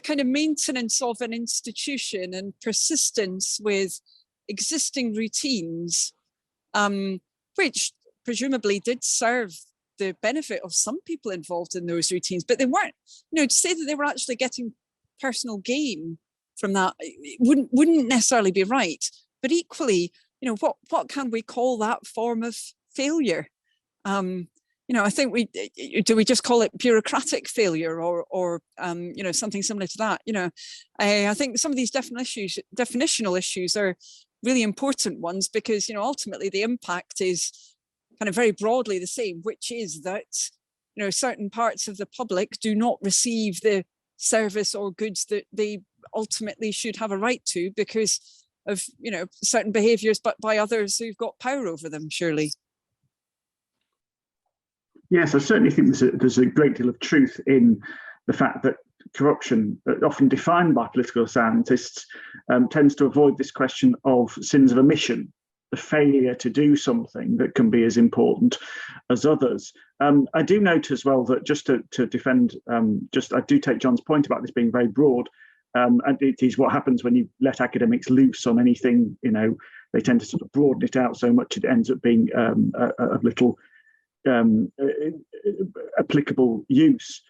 kind of maintenance of an institution and persistence with existing routines, which presumably did serve the benefit of some people involved in those routines, but they weren't, to say that they were actually getting personal gain from that wouldn't necessarily be right. But equally, what can we call that form of failure? I think we just call it bureaucratic failure or something similar to that. I think some of these definitional issues are really important ones, because ultimately the impact is kind of very broadly the same, which is that certain parts of the public do not receive the service or goods that they ultimately should have a right to because of certain behaviours, but by others who've got power over them, surely. Yes, I certainly think there's a great deal of truth in the fact that corruption, often defined by political scientists, tends to avoid this question of sins of omission, the failure to do something that can be as important as others. I do note as well that, just to defend, I do take John's point about this being very broad. And it is what happens when you let academics loose on anything. They tend to sort of broaden it out so much it ends up being of little applicable use.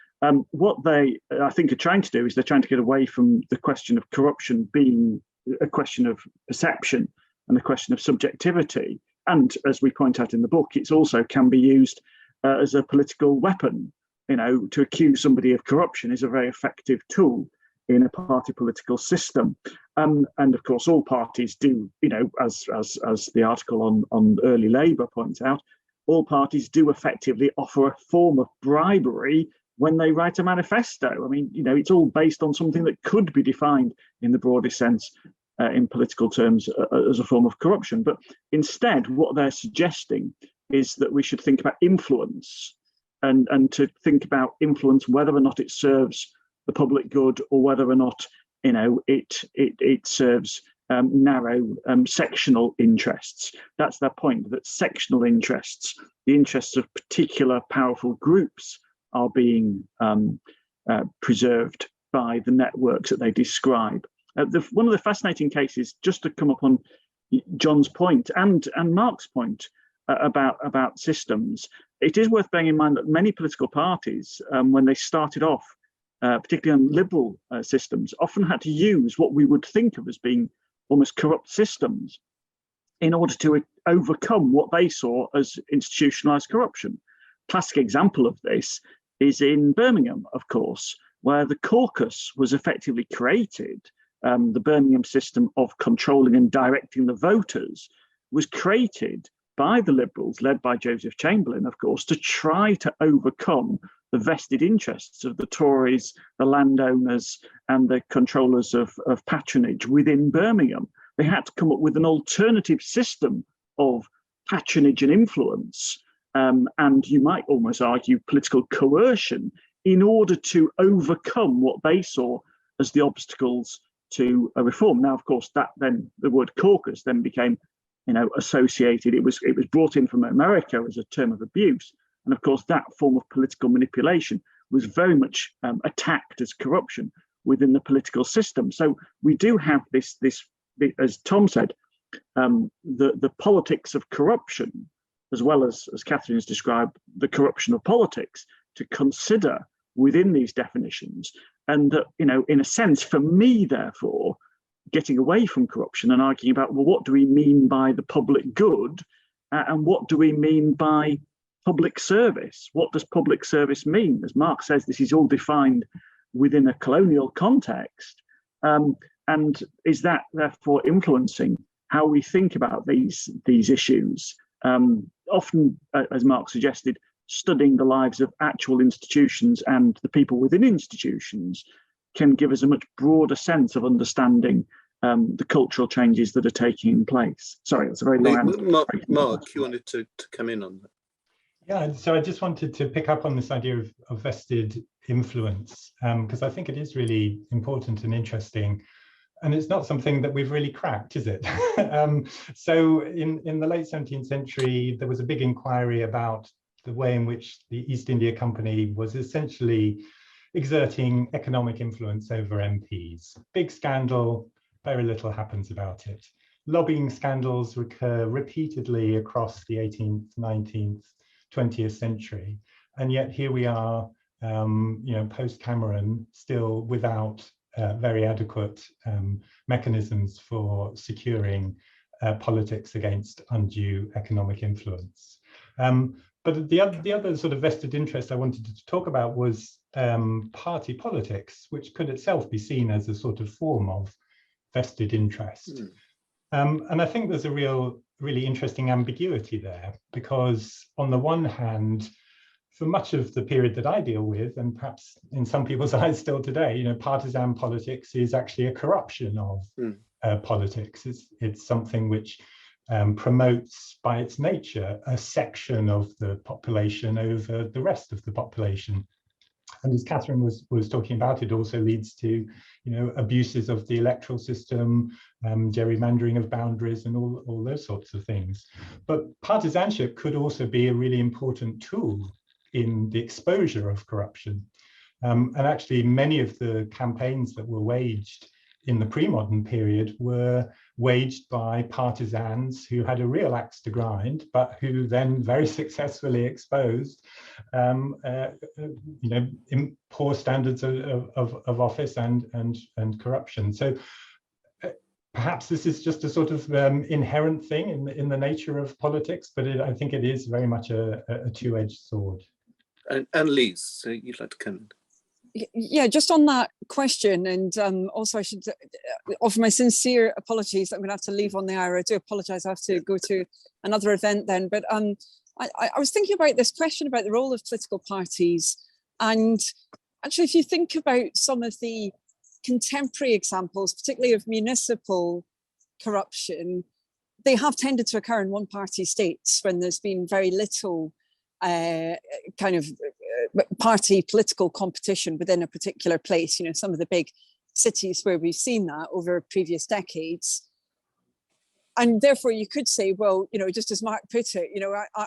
What they, I think, are trying to do is they're trying to get away from the question of corruption being a question of perception and a question of subjectivity. And as we point out in the book, it also can be used as a political weapon. To accuse somebody of corruption is a very effective tool in a party political system. And of course, all parties do, as the article on early Labour points out, all parties do effectively offer a form of bribery when they write a manifesto. It's all based on something that could be defined in the broadest sense in political terms as a form of corruption. But instead, what they're suggesting is that we should think about influence and to think about influence, whether or not it serves the public good or whether or not it serves narrow sectional interests. That's their point, that sectional interests, the interests of particular powerful groups, are being preserved by the networks that they describe. One of the fascinating cases, just to come up on John's point and Mark's point about systems, it is worth bearing in mind that many political parties, when they started off, particularly on liberal systems, often had to use what we would think of as being almost corrupt systems in order to overcome what they saw as institutionalized corruption. Classic example of this is in Birmingham, of course, where the caucus was effectively created. The Birmingham system of controlling and directing the voters was created by the Liberals, led by Joseph Chamberlain, of course, to try to overcome the vested interests of the Tories, the landowners, and the controllers of patronage within Birmingham. They had to come up with an alternative system of patronage and influence, and you might almost argue political coercion, in order to overcome what they saw as the obstacles to a reform. Now, of course, that then the word caucus then became associated. It was brought in from America as a term of abuse, and of course that form of political manipulation was very much attacked as corruption within the political system. So we do have this, as Tom said, the politics of corruption, as well as Catherine has described, the corruption of politics, to consider within these definitions. And in a sense, for me, therefore, getting away from corruption and arguing about, well, what do we mean by the public good, and what do we mean by public service? What does public service mean? As Mark says, this is all defined within a colonial context, and is that therefore influencing how we think about these issues? Often, as Mark suggested, studying the lives of actual institutions and the people within institutions can give us a much broader sense of understanding the cultural changes that are taking place. Sorry, that's a very long answer. Mark, you wanted to come in on that? Yeah, so I just wanted to pick up on this idea of vested influence, because I think it is really important and interesting. And it's not something that we've really cracked, is it? So in the late 17th century, there was a big inquiry about the way in which the East India Company was essentially exerting economic influence over MPs. Big scandal, very little happens about it. Lobbying scandals recur repeatedly across the 18th, 19th, 20th century. And yet here we are, post-Cameron, still without very adequate mechanisms for securing politics against undue economic influence. But the other sort of vested interest I wanted to talk about was party politics, which could itself be seen as a sort of form of vested interest. And I think there's a really interesting ambiguity there, because on the one hand, for much of the period that I deal with, and perhaps in some people's eyes still today, partisan politics is actually a corruption of politics. It's something which promotes, by its nature, a section of the population over the rest of the population. And as Catherine was talking about, it also leads to, abuses of the electoral system, gerrymandering of boundaries, and all those sorts of things. But partisanship could also be a really important tool in the exposure of corruption. And actually, many of the campaigns that were waged in the pre-modern period were waged by partisans who had a real axe to grind, but who then very successfully exposed poor standards of office and corruption. So perhaps this is just a sort of inherent thing in the nature of politics, but I think it is very much a two-edged sword. And Lise, you'd like to come in? Yeah, just on that question, and also I should offer my sincere apologies that I'm going to have to leave on the hour. I do apologise, I have to go to another event then. But I was thinking about this question about the role of political parties. And actually, if you think about some of the contemporary examples, particularly of municipal corruption, they have tended to occur in one-party states when there's been very little kind of party political competition within a particular place. Some of the big cities where we've seen that over previous decades. And therefore you could say, well, just as Mark put it,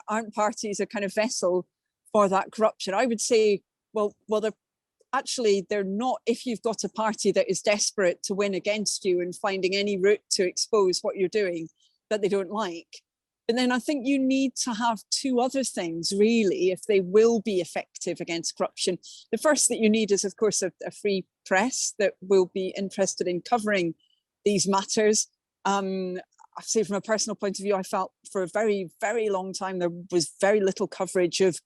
aren't parties a kind of vessel for that corruption? I would say, well, they're not, if you've got a party that is desperate to win against you and finding any route to expose what you're doing that they don't like. And then I think you need to have two other things, really, if they will be effective against corruption. The first that you need is, of course, a free press that will be interested in covering these matters. I say from a personal point of view, I felt for a very, very long time there was very little coverage of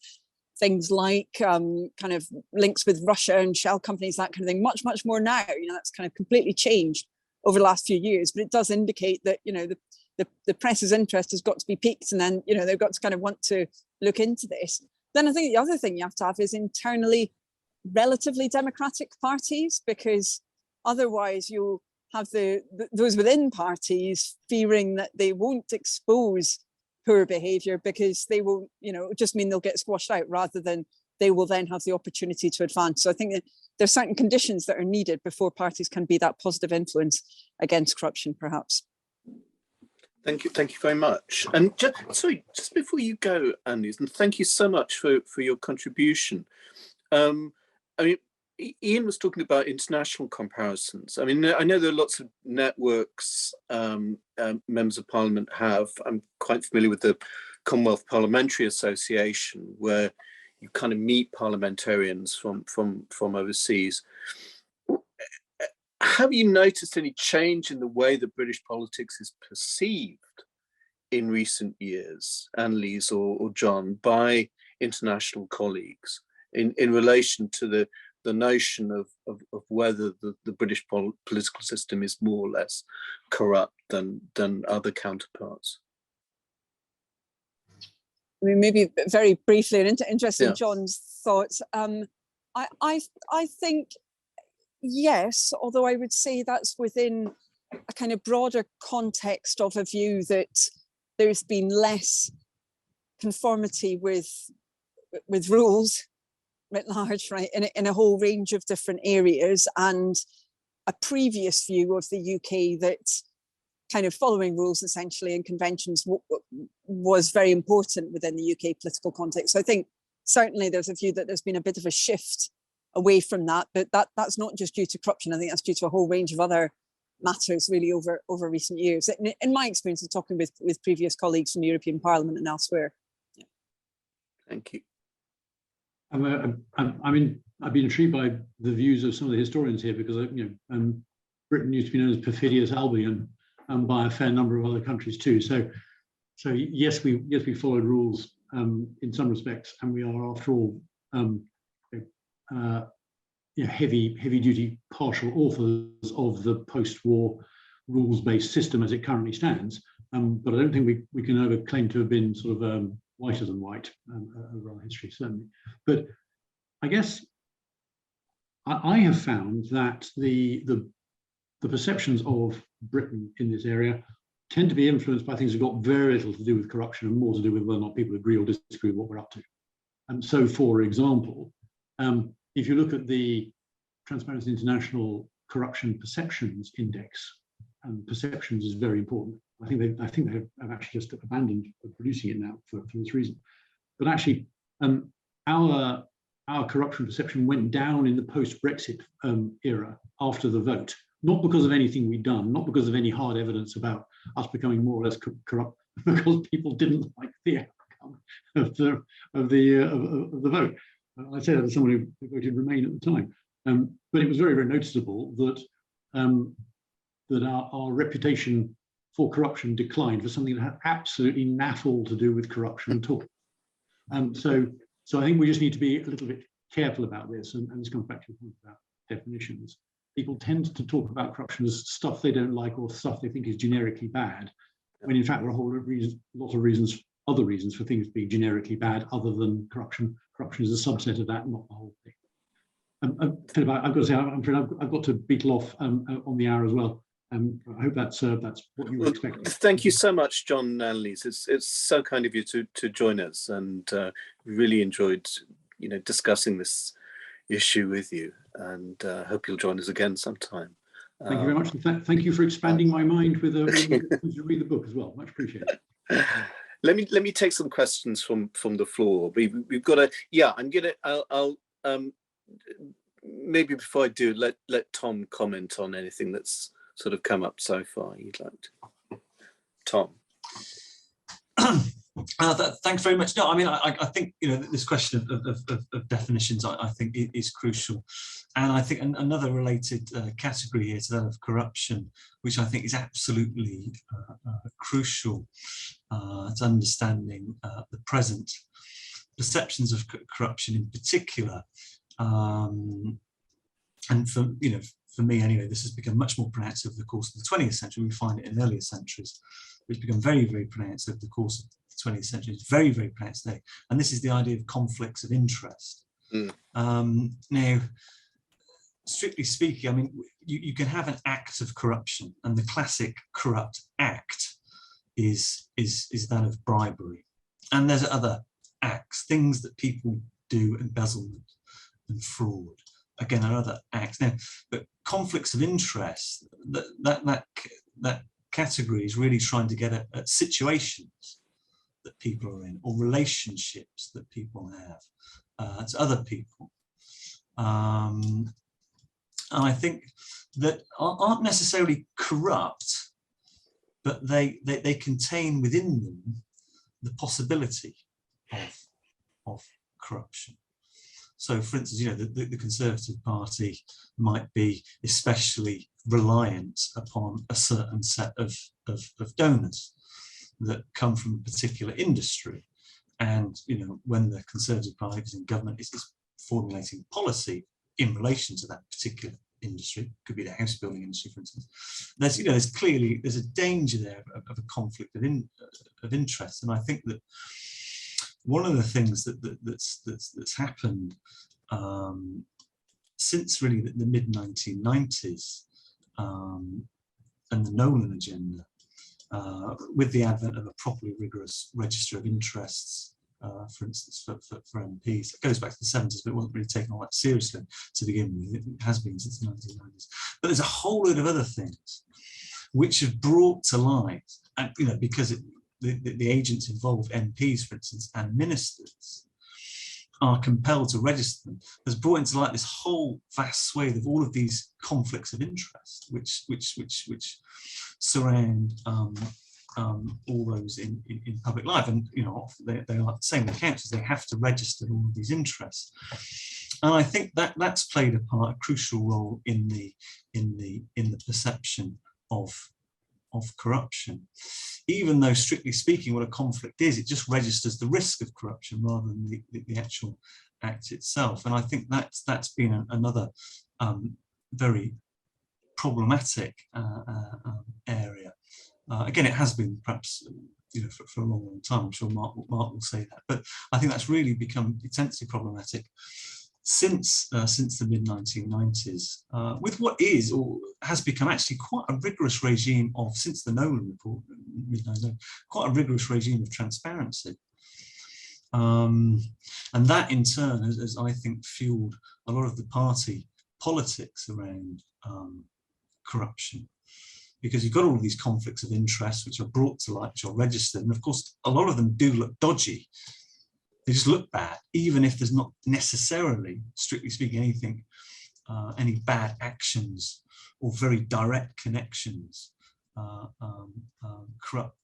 things like kind of links with Russia and shell companies, that kind of thing. Much, much more now. That's kind of completely changed over the last few years. But it does indicate that, the press's interest has got to be piqued, and then they've got to kind of want to look into this. Then I think the other thing you have to have is internally relatively democratic parties, because otherwise you'll have those within parties fearing that they won't expose poor behaviour because they will just mean they'll get squashed out rather than they will then have the opportunity to advance. So I think that there's certain conditions that are needed before parties can be that positive influence against corruption, perhaps. Thank you very much. And just before you go, Andy, and thank you so much for your contribution. I mean, Ian was talking about international comparisons. I mean, I know there are lots of networks members of Parliament have. I'm quite familiar with the Commonwealth Parliamentary Association, where you kind of meet parliamentarians from overseas. Have you noticed any change in the way that British politics is perceived in recent years, Annelise or John, by international colleagues in relation to the notion of whether the British political system is more or less corrupt than other counterparts? I mean, maybe very briefly and interested in Yeah. John's thoughts. I think yes, although I would say that's within a kind of broader context of a view that there's been less conformity with rules writ large, right, in a whole range of different areas, and a previous view of the UK that kind of following rules essentially and conventions was very important within the UK political context. So I think certainly there's a view that there's been a bit of a shift away from that, but that's not just due to corruption. I think that's due to a whole range of other matters really over recent years. In my experience of talking with previous colleagues from the European Parliament and elsewhere. Yeah. Thank you. I mean, I've been intrigued by the views of some of the historians here, because Britain used to be known as perfidious Albion, by a fair number of other countries too. So yes, we followed rules in some respects, and we are, after all, heavy duty partial authors of the post-war rules-based system as it currently stands. But I don't think we can ever claim to have been sort of whiter than white over our history, certainly. But I guess I have found that the perceptions of Britain in this area tend to be influenced by things that got very little to do with corruption and more to do with whether or not people agree or disagree with what we're up to. And so, for example, if you look at the Transparency International Corruption Perceptions Index, perceptions is very important. I think they have actually just abandoned producing it now for this reason. But actually, our corruption perception went down in the post-Brexit era after the vote, not because of anything we'd done, not because of any hard evidence about us becoming more or less corrupt, because people didn't like the outcome of the vote. I say that as someone who voted Remain at the time, but it was very, very noticeable that that our reputation for corruption declined for something that had absolutely naffle to do with corruption at all. So I think we just need to be a little bit careful about this, and this comes back to the point about definitions. People tend to talk about corruption as stuff they don't like or stuff they think is generically bad, when in fact there are a whole lot of reasons, other reasons for things being generically bad other than corruption. Corruption is a subset of that, not the whole thing. Philip, I've got to say, I'm afraid I've got to beetle off on the hour as well. I hope that's what you were expecting. Thank you so much, John and Annelise. It's so kind of you to join us, and really enjoyed discussing this issue with you, and hope you'll join us again sometime. Thank you very much. Thank you for expanding my mind with to read the book as well. Much appreciated. Let me take some questions from the floor. We've got I'll maybe before I do, let Tom comment on anything that's sort of come up so far you'd like to. Tom. Thanks very much. No, I mean, I think this question of definitions I think is crucial, and I think another related category here to that of corruption, which I think is absolutely crucial to understanding the present perceptions of corruption in particular, and for me anyway, this has become much more pronounced over the course of the 20th century. We find it in earlier centuries. It's become very, very pronounced over the course of the 20th century. It's very, very pronounced today. And this is the idea of conflicts of interest. Now, strictly speaking, I mean, you can have an act of corruption, and the classic corrupt act is that of bribery. And there's other acts, things that people do, embezzlement and fraud. Again, are other acts. Now, but conflicts of interest, that category is really trying to get at situations that people are in, or relationships that people have to other people. And I think that aren't necessarily corrupt, but they contain within them the possibility of corruption. So, for instance, you know, the Conservative Party might be especially reliant upon a certain set of donors that come from a particular industry. And, you know, when the Conservative Party is in government, is formulating policy in relation to that particular industry, could be the house building industry, for instance. There's, you know, there's a danger there of a conflict of interest. And I think that one of the things that's happened since really the mid 1990s and the Nolan agenda, with the advent of a properly rigorous register of interests, for instance, for MPs. It goes back to the 70s, but it wasn't really taken all that seriously to begin with. It has been since the 1990s. But there's a whole load of other things which have brought to light, and you know, because the agents involved, MPs, for instance, and ministers, are compelled to register them, has brought into light this whole vast swathe of all of these conflicts of interest, which surround all those in public life. And you know, they are the same with councils. They have to register all of these interests, and I think that's played a crucial role in the perception of corruption. Even though, strictly speaking, what a conflict is, it just registers the risk of corruption rather than the actual act itself. And I think that's been another very problematic area. Again, it has been perhaps, you know, for a long time. I'm sure Mark will say that, but I think that's really become intensely problematic since the mid 1990s, with what is or has become actually quite a rigorous regime of, since the Nolan report, quite a rigorous regime of transparency. And that in turn has, I think, fueled a lot of the party politics around corruption, because you've got all of these conflicts of interest which are brought to light, which are registered, and of course a lot of them do look dodgy. They just look bad, even if there's not necessarily, strictly speaking, anything, any bad actions or very direct connections,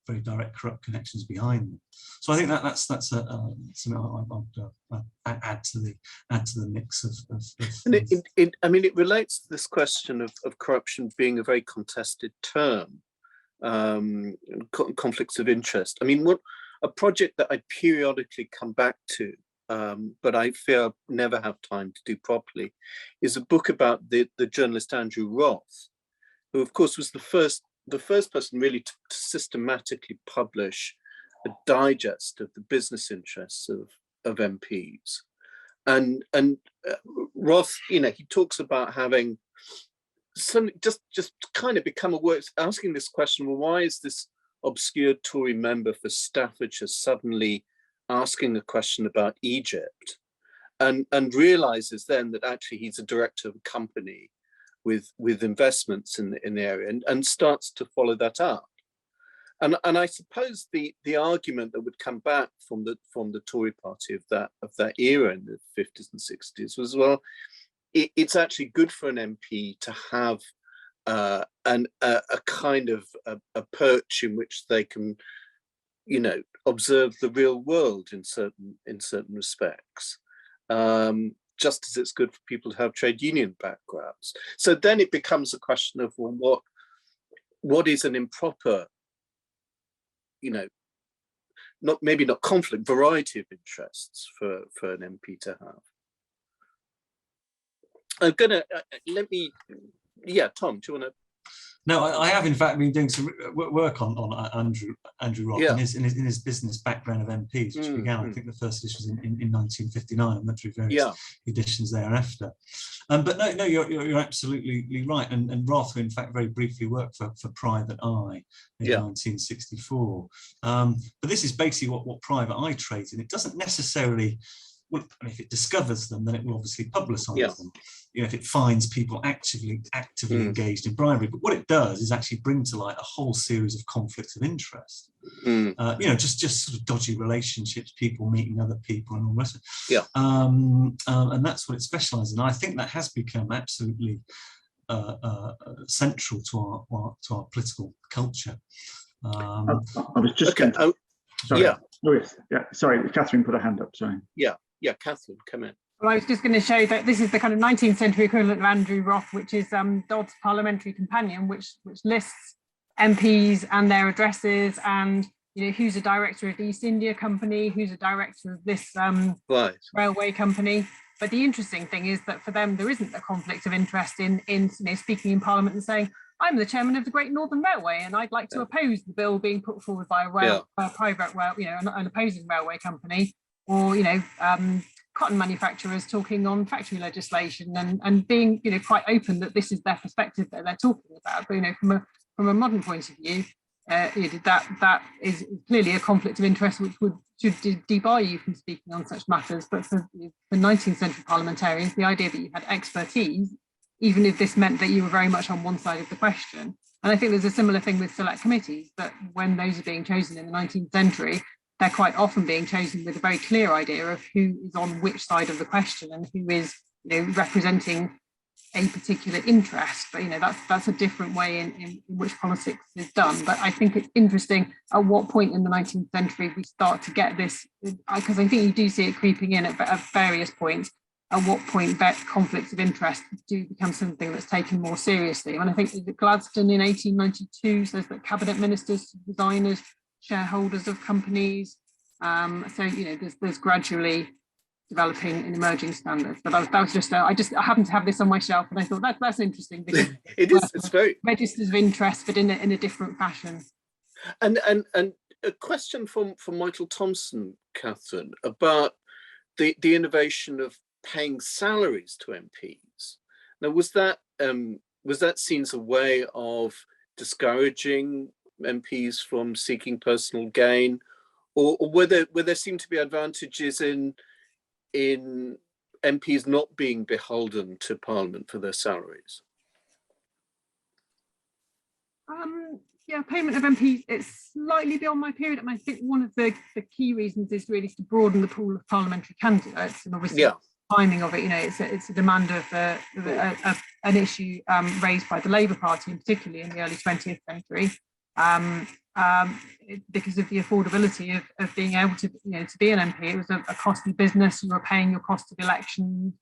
very direct corrupt connections behind them. So I think that's something I'd add to the mix of and I mean, it relates to this question of corruption being a very contested term, conflicts of interest. I mean, a project that I periodically come back to, but I fear I'll never have time to do properly, is a book about the journalist Andrew Roth, who of course was the first person really to systematically publish a digest of the business interests of MPs. And Roth, you know, he talks about having some just kind of become aware, asking this question, well, why is this obscure Tory member for Staffordshire suddenly asking a question about Egypt, and realizes then that actually he's a director of a company with investments in the area, and starts to follow that up. And I suppose the argument that would come back from the Tory party of that era in the 50s and 60s was, well, it's actually good for an MP to have a kind of a perch in which they can, you know, observe the real world in certain respects, just as it's good for people to have trade union backgrounds. So then it becomes a question of, well, what is an improper, you know, maybe not conflict, variety of interests for an MP to have. I'm gonna yeah, Tom, do you want to? No, I have in fact been doing some work on Andrew Roth, yeah, in his business background of MPs, which began, I think the first edition was in 1959, and went through various editions thereafter. But no, you're absolutely right. And Roth, in fact, very briefly worked for Private Eye in 1964. But this is basically what Private Eye trades in. It doesn't necessarily well, I mean, if it discovers them, then it will obviously publicise Yeah. them. You know, if it finds people actively engaged in bribery. But what it does is actually bring to light a whole series of conflicts of interest. You know, just sort of dodgy relationships, people meeting other people, and all the rest of it. Yeah. And that's what it specialises in. I think that has become absolutely central to our political culture. I was just okay. sorry, Yeah. Louis. Yeah, sorry, Catherine put her hand up. Sorry. Yeah, Catherine, come in. Well, I was just going to show that this is the kind of 19th century equivalent of Andrew Roth, which is Dodd's Parliamentary Companion, which lists MPs and their addresses, and you know who's a director of the East India Company, who's a director of this railway company. But the interesting thing is that for them there isn't a conflict of interest in you know, speaking in Parliament and saying, I'm the chairman of the Great Northern Railway, and I'd like to oppose the bill being put forward by a private rail, you know, an opposing railway company, or you know, cotton manufacturers talking on factory legislation, and being, you know, quite open that this is their perspective that they're talking about. But you know, from a modern point of view, that is clearly a conflict of interest which should debar you from speaking on such matters. But for 19th century parliamentarians, the idea that you had expertise, even if this meant that you were very much on one side of the question. And I think there's a similar thing with select committees, that when those are being chosen in the 19th century, they're quite often being chosen with a very clear idea of who is on which side of the question and who is, you know, representing a particular interest. But you know, that's a different way in which politics is done. But I think it's interesting at what point in the 19th century we start to get this, because I think you do see it creeping in at various points. At what point that conflicts of interest do become something that's taken more seriously. And I think Gladstone in 1892 says that cabinet ministers resign as shareholders of companies. So you know, there's gradually developing an emerging standards. But that was just I happened to have this on my shelf, and I thought that's interesting because it is. It's very registers of interest, but in a different fashion. And a question from Michael Thompson, Catherine, about the innovation of paying salaries to MPs. Now, was that seen as a way of discouraging MPs from seeking personal gain, or were there seem to be advantages in MPs not being beholden to Parliament for their salaries? Yeah, payment of MPs, it's slightly beyond my period. And I think one of the key reasons is really to broaden the pool of parliamentary candidates, and obviously timing of it, you know, it's a demand of an issue raised by the Labour Party, and particularly in the early 20th century, because of the affordability of being able to, you know, to be an MP. It was a costly business. You were paying your cost of election.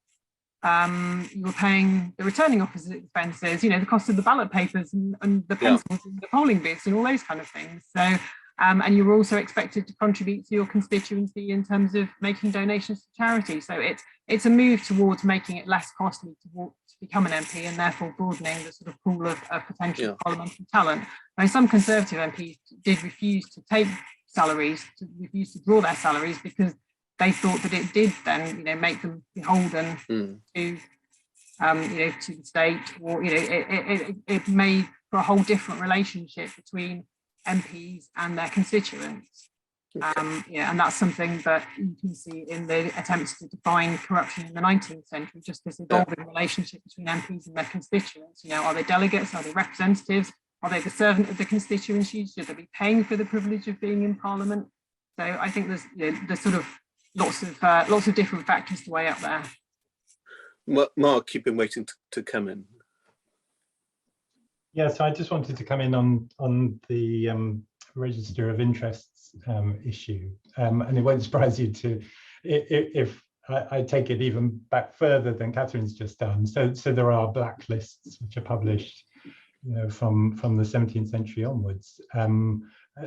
You were paying the returning officer's expenses, you know, the cost of the ballot papers and the pencils and the polling booths and all those kind of things. So, and you were also expected to contribute to your constituency in terms of making donations to charity. So it's a move towards making it less costly to become an MP, and therefore broadening the sort of pool of potential parliamentary talent. Now, some Conservative MPs did refuse to take salaries, refuse to draw their salaries, because they thought that it did then, you know, make them beholden to, you know, to the state, or you know, it made for a whole different relationship between MPs and their constituents. Yeah, and that's something that you can see in the attempts to define corruption in the 19th century. Just this evolving relationship between MPs and their constituents. You know, are they delegates? Are they representatives? Are they the servant of the constituency? Should they be paying for the privilege of being in Parliament? So I think there's, you know, there's sort of lots of different factors to weigh up there. Mark, you've been waiting to come in. Yeah, so I just wanted to come in on the register of interests issue, and it won't surprise you if I take it even back further than Catherine's just done. So there are blacklists which are published, you know, from the 17th century onwards.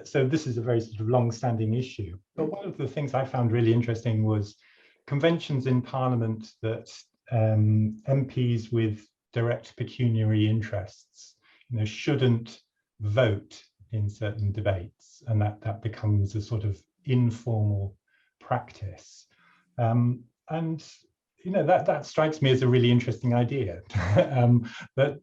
So this is a very sort of long-standing issue. But one of the things I found really interesting was conventions in Parliament that MPs with direct pecuniary interests, you know, shouldn't vote in certain debates, and that becomes a sort of informal practice. And you know, that strikes me as a really interesting idea. But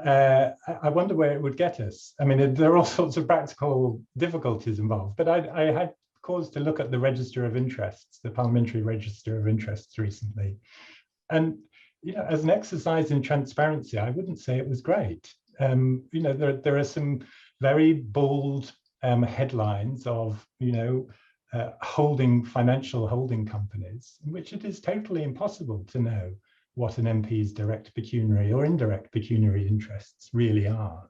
I wonder where it would get us. I mean, there are all sorts of practical difficulties involved, but I had cause to look at the Register of Interests, the Parliamentary Register of Interests recently. And, as an exercise in transparency, I wouldn't say it was great. There are some very bold headlines of, financial holding companies, in which it is totally impossible to know what an MP's direct pecuniary or indirect pecuniary interests really are.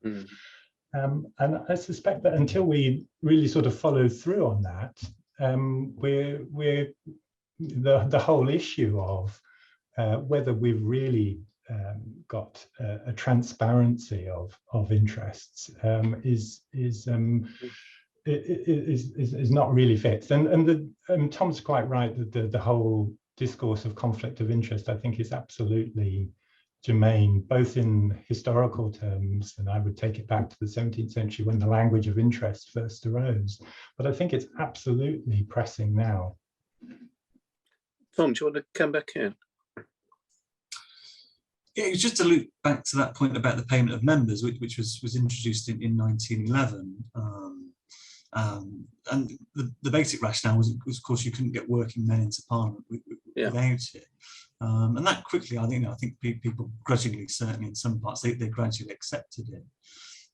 And I suspect that until we really sort of follow through on that, the whole issue of whether we've really got a transparency of interests is not really fixed. And Tom's quite right that the whole discourse of conflict of interest, I think, is absolutely germane, both in historical terms, and I would take it back to the 17th century when the language of interest first arose. But I think it's absolutely pressing now. Tom, do you want to come back in? Yeah, it was just to loop back to that point about the payment of members, which was introduced in 1911. And the basic rationale was, of course, you couldn't get working men into Parliament without it. And that quickly, I think people grudgingly, certainly in some parts, they gradually accepted it.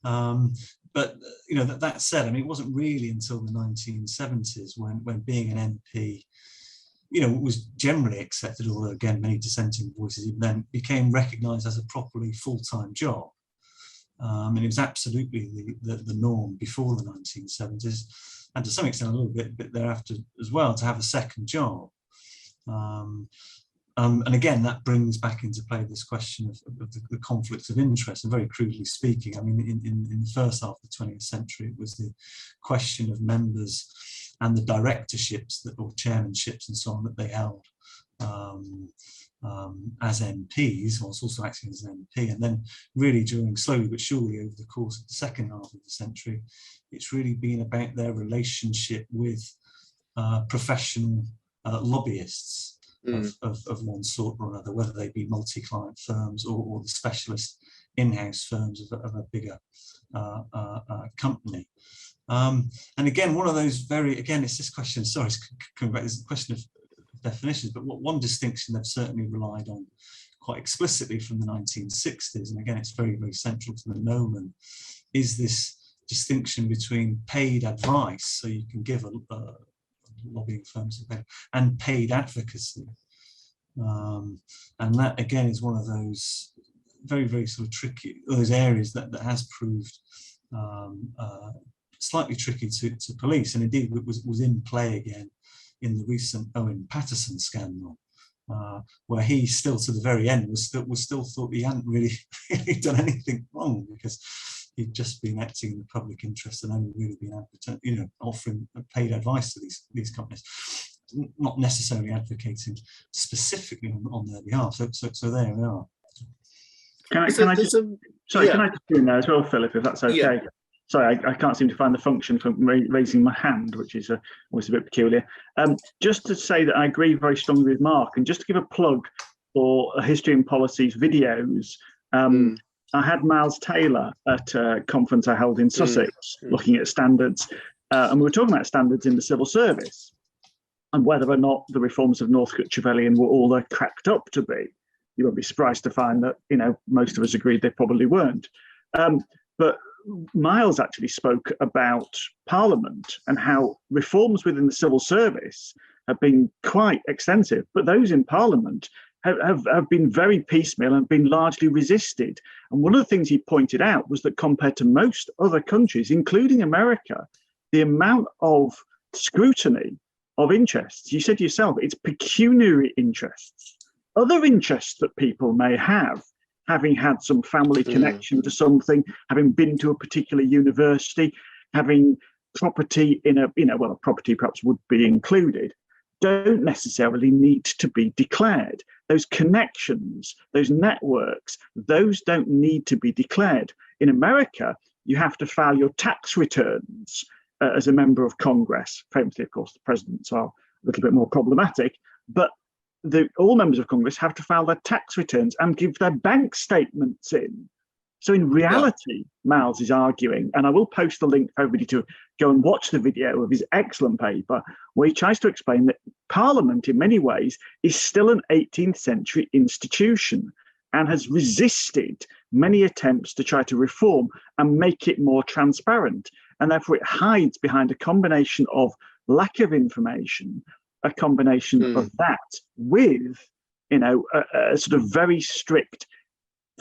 But that said, I mean, it wasn't really until the 1970s when being an MP, was generally accepted, although again, many dissenting voices even then, became recognised as a properly full-time job. And it was absolutely the norm before the 1970s, and to some extent a little bit thereafter as well, to have a second job. And again, that brings back into play this question of the conflicts of interest. And very crudely speaking, I mean, in the first half of the 20th century, it was the question of members and the directorships or chairmanships and so on that they held as MPs, whilst also acting as an MP. And then really slowly but surely over the course of the second half of the century, it's really been about their relationship with professional lobbyists of one sort or another, whether they be multi-client firms or the specialist in-house firms of a bigger company. And again, one of those it's this question, sorry, it's coming back, this question of definitions, but one distinction they've certainly relied on quite explicitly from the 1960s, and again, it's very, very central to the nomen, is this distinction between paid advice, so you can give a lobbying firms, and paid advocacy. And that, again, is one of those very, very sort of tricky, those areas that has proved slightly tricky to police, and indeed was in play again in the recent Owen Paterson scandal, where he still, to the very end, was still thought he hadn't really done anything wrong, because he'd just been acting in the public interest and only really been offering paid advice to these companies, not necessarily advocating specifically on their behalf. So there we are. Can I just do in there as well, Philip, if that's okay? Yeah. Sorry, I can't seem to find the function for raising my hand, which is always a bit peculiar. Just to say that I agree very strongly with Mark, and just to give a plug for History and Policy's videos. I had Miles Taylor at a conference I held in Sussex, looking at standards, and we were talking about standards in the civil service and whether or not the reforms of Northcote Trevelyan were all they're cracked up to be. You won't be surprised to find that most of us agreed they probably weren't. But Miles actually spoke about Parliament and how reforms within the civil service have been quite extensive, but those in Parliament have been very piecemeal and been largely resisted. And one of the things he pointed out was that compared to most other countries, including America, the amount of scrutiny of interests, you said yourself, it's pecuniary interests, other interests that people may have, having had some family connection to something, having been to a particular university, having property in a property perhaps would be included, don't necessarily need to be declared. Those connections, those networks, those don't need to be declared. In America, you have to file your tax returns as a member of Congress. Famously, of course, the presidents are a little bit more problematic, but all members of Congress have to file their tax returns and give their bank statements in. So in reality, Miles is arguing, and I will post the link for everybody to go and watch the video of his excellent paper, where he tries to explain that Parliament, in many ways, is still an 18th century institution and has resisted many attempts to try to reform and make it more transparent. And therefore it hides behind a combination of lack of information, a combination of that with, a sort of very strict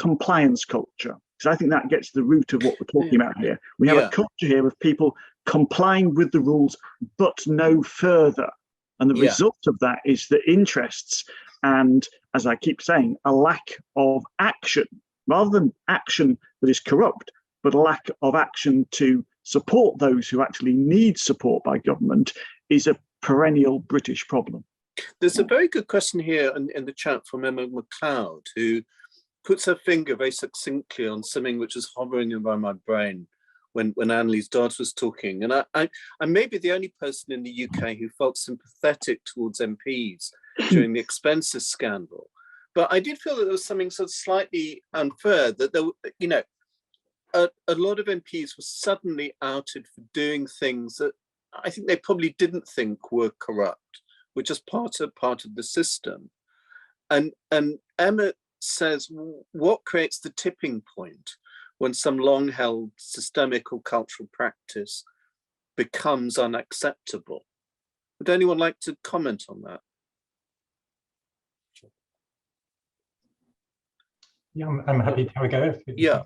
compliance culture. Because I think that gets to the root of what we're talking about here. We have a culture here of people complying with the rules, but no further. And the result of that is the interests and, as I keep saying, a lack of action, rather than action that is corrupt, but a lack of action to support those who actually need support by government is a perennial British problem. There's a very good question here in the chat from Emma McLeod, who puts her finger very succinctly on something which was hovering around my brain when Annalise Dodds was talking. And I may be the only person in the UK who felt sympathetic towards MPs during the expenses scandal. But I did feel that there was something sort of slightly unfair, that there, a lot of MPs were suddenly outed for doing things that I think they probably didn't think were corrupt, were just part of the system. And Emma says, what creates the tipping point when some long-held systemic or cultural practice becomes unacceptable? Would anyone like to comment on that? Yeah, I'm happy to have a go. Yeah.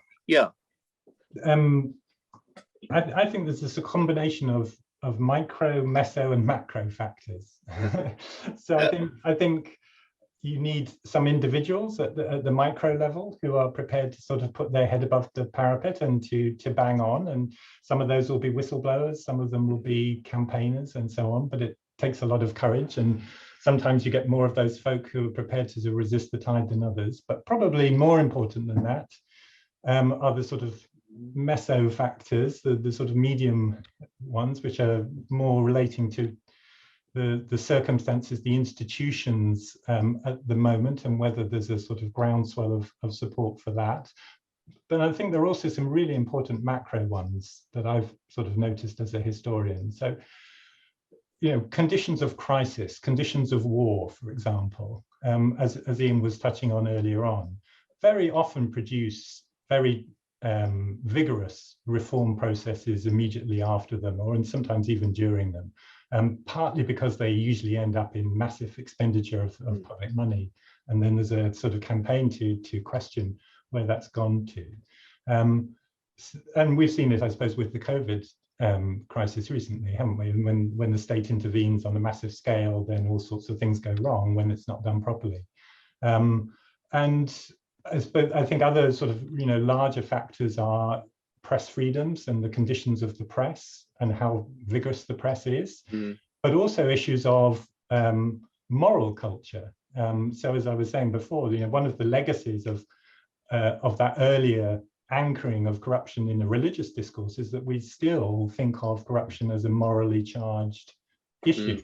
I think there's just a combination of micro, meso, and macro factors. So I think you need some individuals at the micro level who are prepared to sort of put their head above the parapet and to bang on. And some of those will be whistleblowers, some of them will be campaigners and so on, but it takes a lot of courage. And sometimes you get more of those folk who are prepared to resist the tide than others. But probably more important than that are the sort of meso factors, the sort of medium ones, which are more relating to the circumstances, the institutions at the moment, and whether there's a sort of groundswell of support for that. But I think there are also some really important macro ones that I've sort of noticed as a historian. So, conditions of crisis, conditions of war, for example, as Ian was touching on earlier on, very often produce very vigorous reform processes immediately after them, and sometimes even during them. Partly because they usually end up in massive expenditure of public money. And then there's a sort of campaign to question where that's gone to. And we've seen it, I suppose, with the COVID crisis recently, haven't we? And when the state intervenes on a massive scale, then all sorts of things go wrong when it's not done properly. And I think other sort of, larger factors are press freedoms and the conditions of the press and how vigorous the press is, but also issues of moral culture. So as I was saying before, one of the legacies of that earlier anchoring of corruption in the religious discourse is that we still think of corruption as a morally charged issue.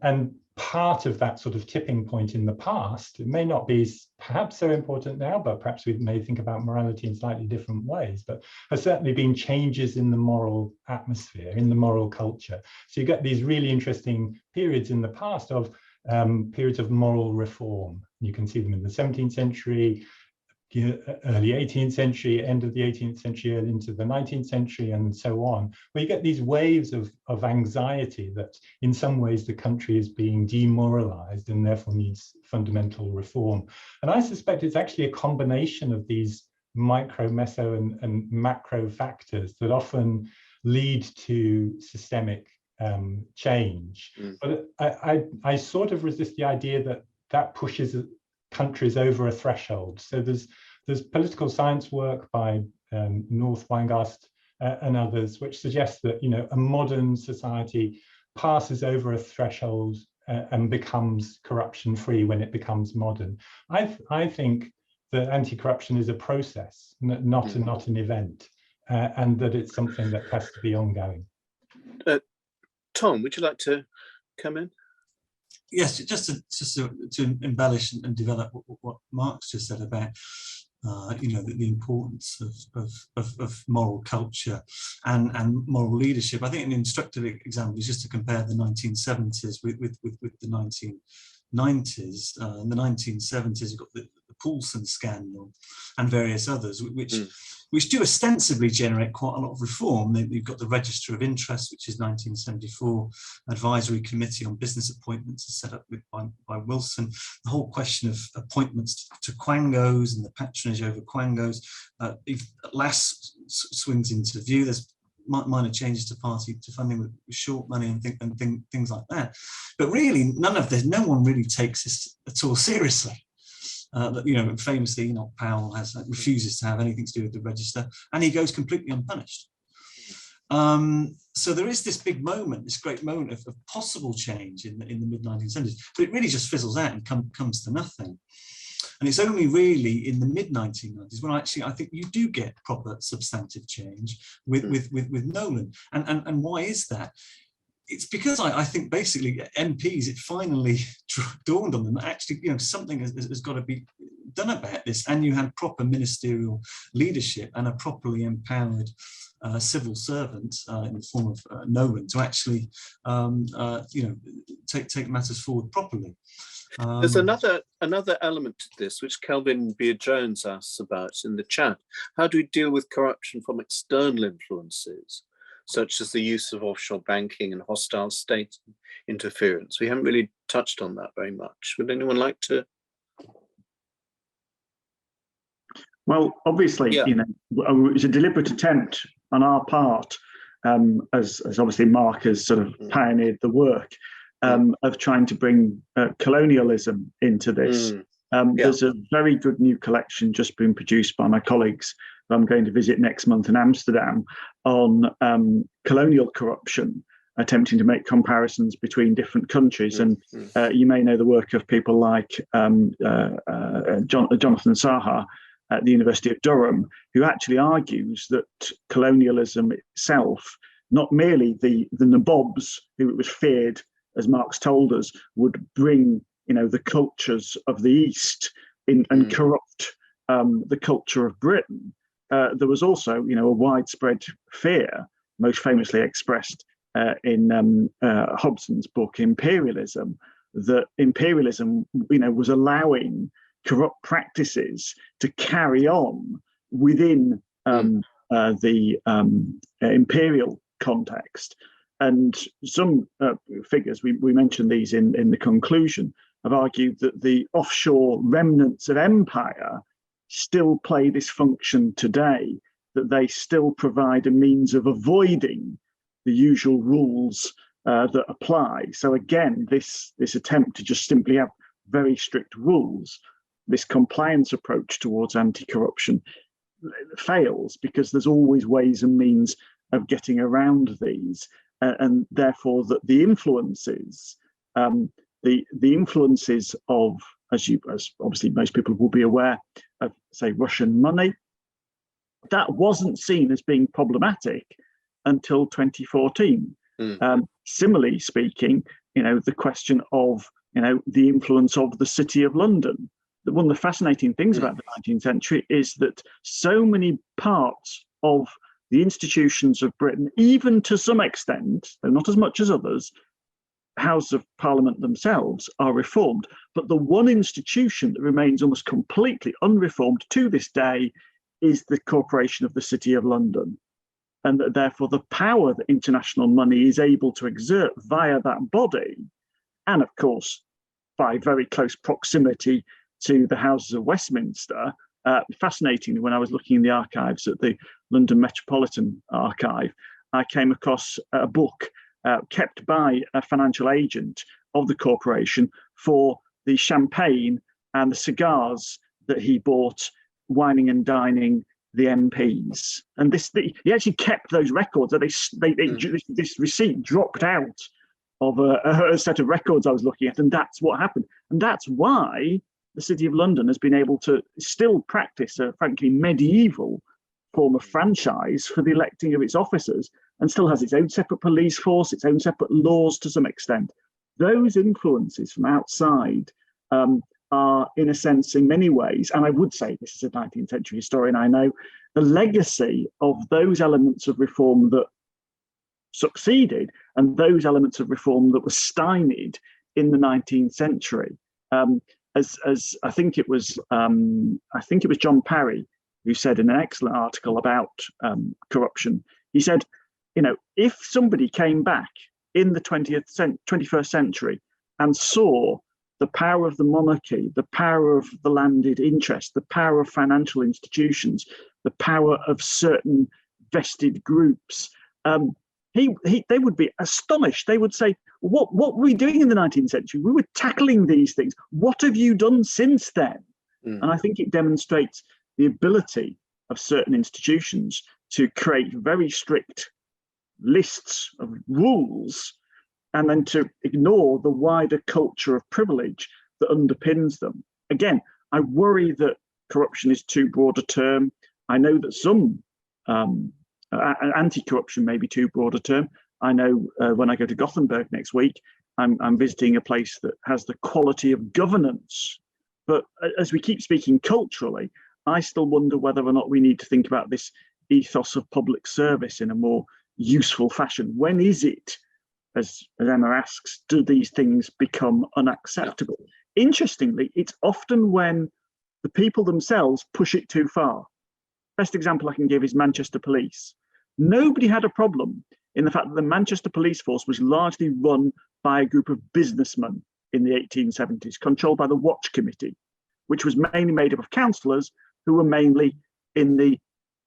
And part of that sort of tipping point in the past, it may not be perhaps so important now, but perhaps we may think about morality in slightly different ways, but has certainly been changes in the moral atmosphere, in the moral culture. So you get these really interesting periods in the past of periods of moral reform. You can see them in the 17th century, early 18th century, end of the 18th century, early into the 19th century, and so on, where you get these waves of anxiety that in some ways the country is being demoralized and therefore needs fundamental reform. And I suspect it's actually a combination of these micro, meso, and macro factors that often lead to systemic change. But I sort of resist the idea that pushes countries over a threshold. So there's political science work by North Weingast and others, which suggests that a modern society passes over a threshold and becomes corruption-free when it becomes modern. I think that anti-corruption is a process, not an event, and that it's something that has to be ongoing. Tom, would you like to come in? Yes, just to embellish and develop what Mark's just said about you know, the importance of moral culture and moral leadership. I think an instructive example is just to compare the 1970s with the 1990s. In the 1970s, you've got the Poulsen scandal and various others, which do ostensibly generate quite a lot of reform. You've got the Register of Interest, which is 1974, Advisory Committee on Business Appointments is set up by Wilson. The whole question of appointments to quangos and the patronage over quangos at last swings into view. There's minor changes to funding with short money and things like that. But really, no one really takes this at all seriously. You know, famously, Enoch Powell refuses to have anything to do with the register, and he goes completely unpunished. So there is this big moment, this great moment of possible change in the mid-1970s, but it really just fizzles out and comes to nothing. And it's only really in the mid-1990s when I think you do get proper substantive change with Nolan. And why is that? It's because I think basically MPs, it finally dawned on them that actually, you know, something has got to be done about this, and you had proper ministerial leadership and a properly empowered civil servant in the form of Nolan to actually, you know, take matters forward properly. There's another element to this, which Kelvin Beer-Jones asks about in the chat. How do we deal with corruption from external influences, such as the use of offshore banking and hostile state interference? We haven't really touched on that very much. Would anyone like to? Well, obviously, you know, it was a deliberate attempt on our part, as obviously Mark has sort of pioneered the work of trying to bring colonialism into this. There's a very good new collection just been produced by my colleagues who I'm going to visit next month in Amsterdam on colonial corruption, attempting to make comparisons between different countries. And you may know the work of people like Jonathan Saha at the University of Durham, who actually argues that colonialism itself, not merely the nabobs who it was feared, as Marx told us, would bring, you know, the cultures of the East in and corrupt the culture of Britain. There was also, you know, a widespread fear, most famously expressed in Hobson's book Imperialism, that imperialism, you know, was allowing corrupt practices to carry on within the imperial context. And some figures, we mentioned these in the conclusion, have argued that the offshore remnants of empire still play this function today, that they still provide a means of avoiding the usual rules that apply. So again, this attempt to just simply have very strict rules, this compliance approach towards anti-corruption fails, because there's always ways and means of getting around these. And therefore that the influences, the influences of, as obviously most people will be aware of, say, Russian money, that wasn't seen as being problematic until 2014. Similarly speaking, you know, the question of, you know, the influence of the City of London. One of the fascinating things about the 19th century is that so many parts of the institutions of Britain, even to some extent, though not as much as others, Houses of Parliament themselves are reformed. But the one institution that remains almost completely unreformed to this day is the Corporation of the City of London. And that therefore the power that international money is able to exert via that body, and of course, by very close proximity to the Houses of Westminster. Fascinatingly, when I was looking in the archives at the London Metropolitan Archive, I came across a book kept by a financial agent of the corporation for the champagne and the cigars that he bought, wining and dining the MPs. And he actually kept those records. This receipt dropped out of a set of records I was looking at, and that's what happened. And that's why the City of London has been able to still practice a frankly medieval form of franchise for the electing of its officers, and still has its own separate police force, its own separate laws to some extent. Those influences from outside are, in a sense, in many ways, and I would say this is a 19th century historian, I know, the legacy of those elements of reform that succeeded and those elements of reform that were stymied in the 19th century. As I think it was John Parry who said in an excellent article about corruption, he said, you know, if somebody came back in the 21st century and saw the power of the monarchy, the power of the landed interest, the power of financial institutions, the power of certain vested groups, they would be astonished. They would say, what were we doing in the 19th century? We were tackling these things. What have you done since then? And I think it demonstrates the ability of certain institutions to create very strict lists of rules and then to ignore the wider culture of privilege that underpins them. Again, I worry that corruption is too broad a term. I know that some anti-corruption may be too broad a term. I know when I go to Gothenburg next week, I'm visiting a place that has the quality of governance. But as we keep speaking culturally, I still wonder whether or not we need to think about this ethos of public service in a more useful fashion. When is it, as Emma asks, do these things become unacceptable? Interestingly, it's often when the people themselves push it too far. Best example I can give is Manchester Police. Nobody had a problem in the fact that the Manchester police force was largely run by a group of businessmen in the 1870s, controlled by the Watch Committee, which was mainly made up of councillors who were mainly in the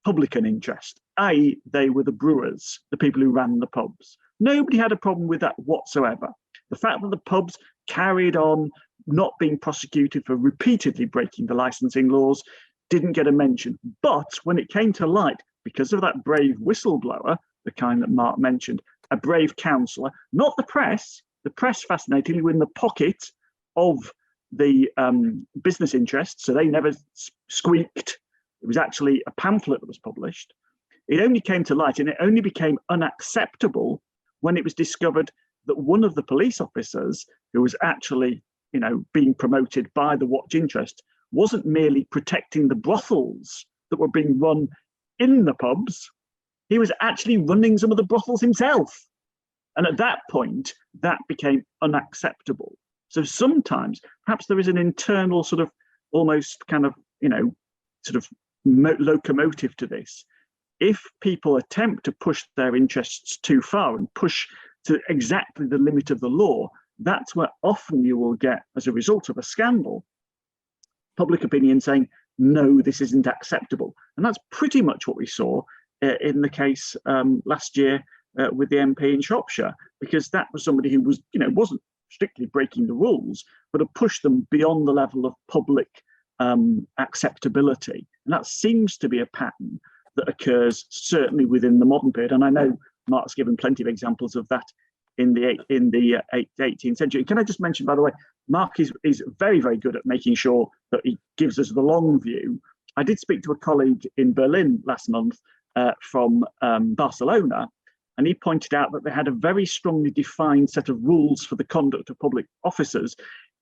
publican interest, i.e. they were the brewers, the people who ran the pubs. Nobody had a problem with that whatsoever. The fact that the pubs carried on not being prosecuted for repeatedly breaking the licensing laws didn't get a mention. But when it came to light, because of that brave whistleblower, the kind that Mark mentioned, a brave councillor, not the press fascinatingly were in the pocket of the business interests, so they never squeaked. It was actually a pamphlet that was published. It only came to light and it only became unacceptable when it was discovered that one of the police officers who was actually, you know, being promoted by the Watch interest wasn't merely protecting the brothels that were being run in the pubs, he was actually running some of the brothels himself. And at that point, that became unacceptable. So sometimes perhaps there is an internal sort of almost kind of, you know, sort of locomotive to this. If people attempt to push their interests too far and push to exactly the limit of the law, that's where often you will get, as a result of a scandal, public opinion saying, no, this isn't acceptable. And that's pretty much what we saw in the case last year with the MP in Shropshire, because that was somebody who was, you know, wasn't strictly breaking the rules, but had pushed them beyond the level of public acceptability. And that seems to be a pattern that occurs certainly within the modern period. And I know Mark's given plenty of examples of that in the 18th century. Can I just mention, by the way, Mark is very, very good at making sure that he gives us the long view. I did speak to a colleague in Berlin last month from Barcelona, and he pointed out that they had a very strongly defined set of rules for the conduct of public officers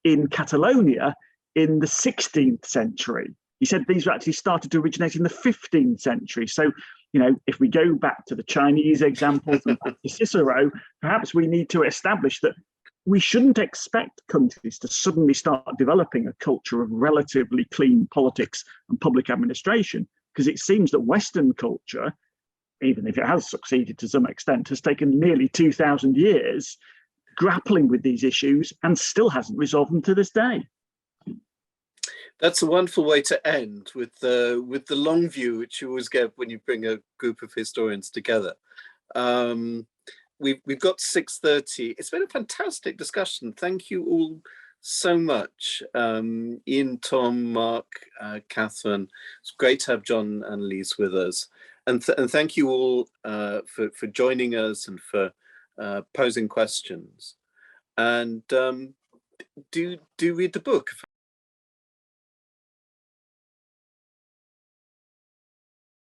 in Catalonia in the 16th century. He said these were actually started to originate in the 15th century. So, you know, if we go back to the Chinese examples and back to Cicero, perhaps we need to establish that we shouldn't expect countries to suddenly start developing a culture of relatively clean politics and public administration, because it seems that Western culture, even if it has succeeded to some extent, has taken nearly 2,000 years grappling with these issues and still hasn't resolved them to this day. That's a wonderful way to end, with the long view, which you always get when you bring a group of historians together. We've got 6:30. It's been a fantastic discussion. Thank you all so much. Ian, Tom, Mark, Catherine. It's great to have John and Lise with us. And thank you all for joining us and for posing questions. And do read the book.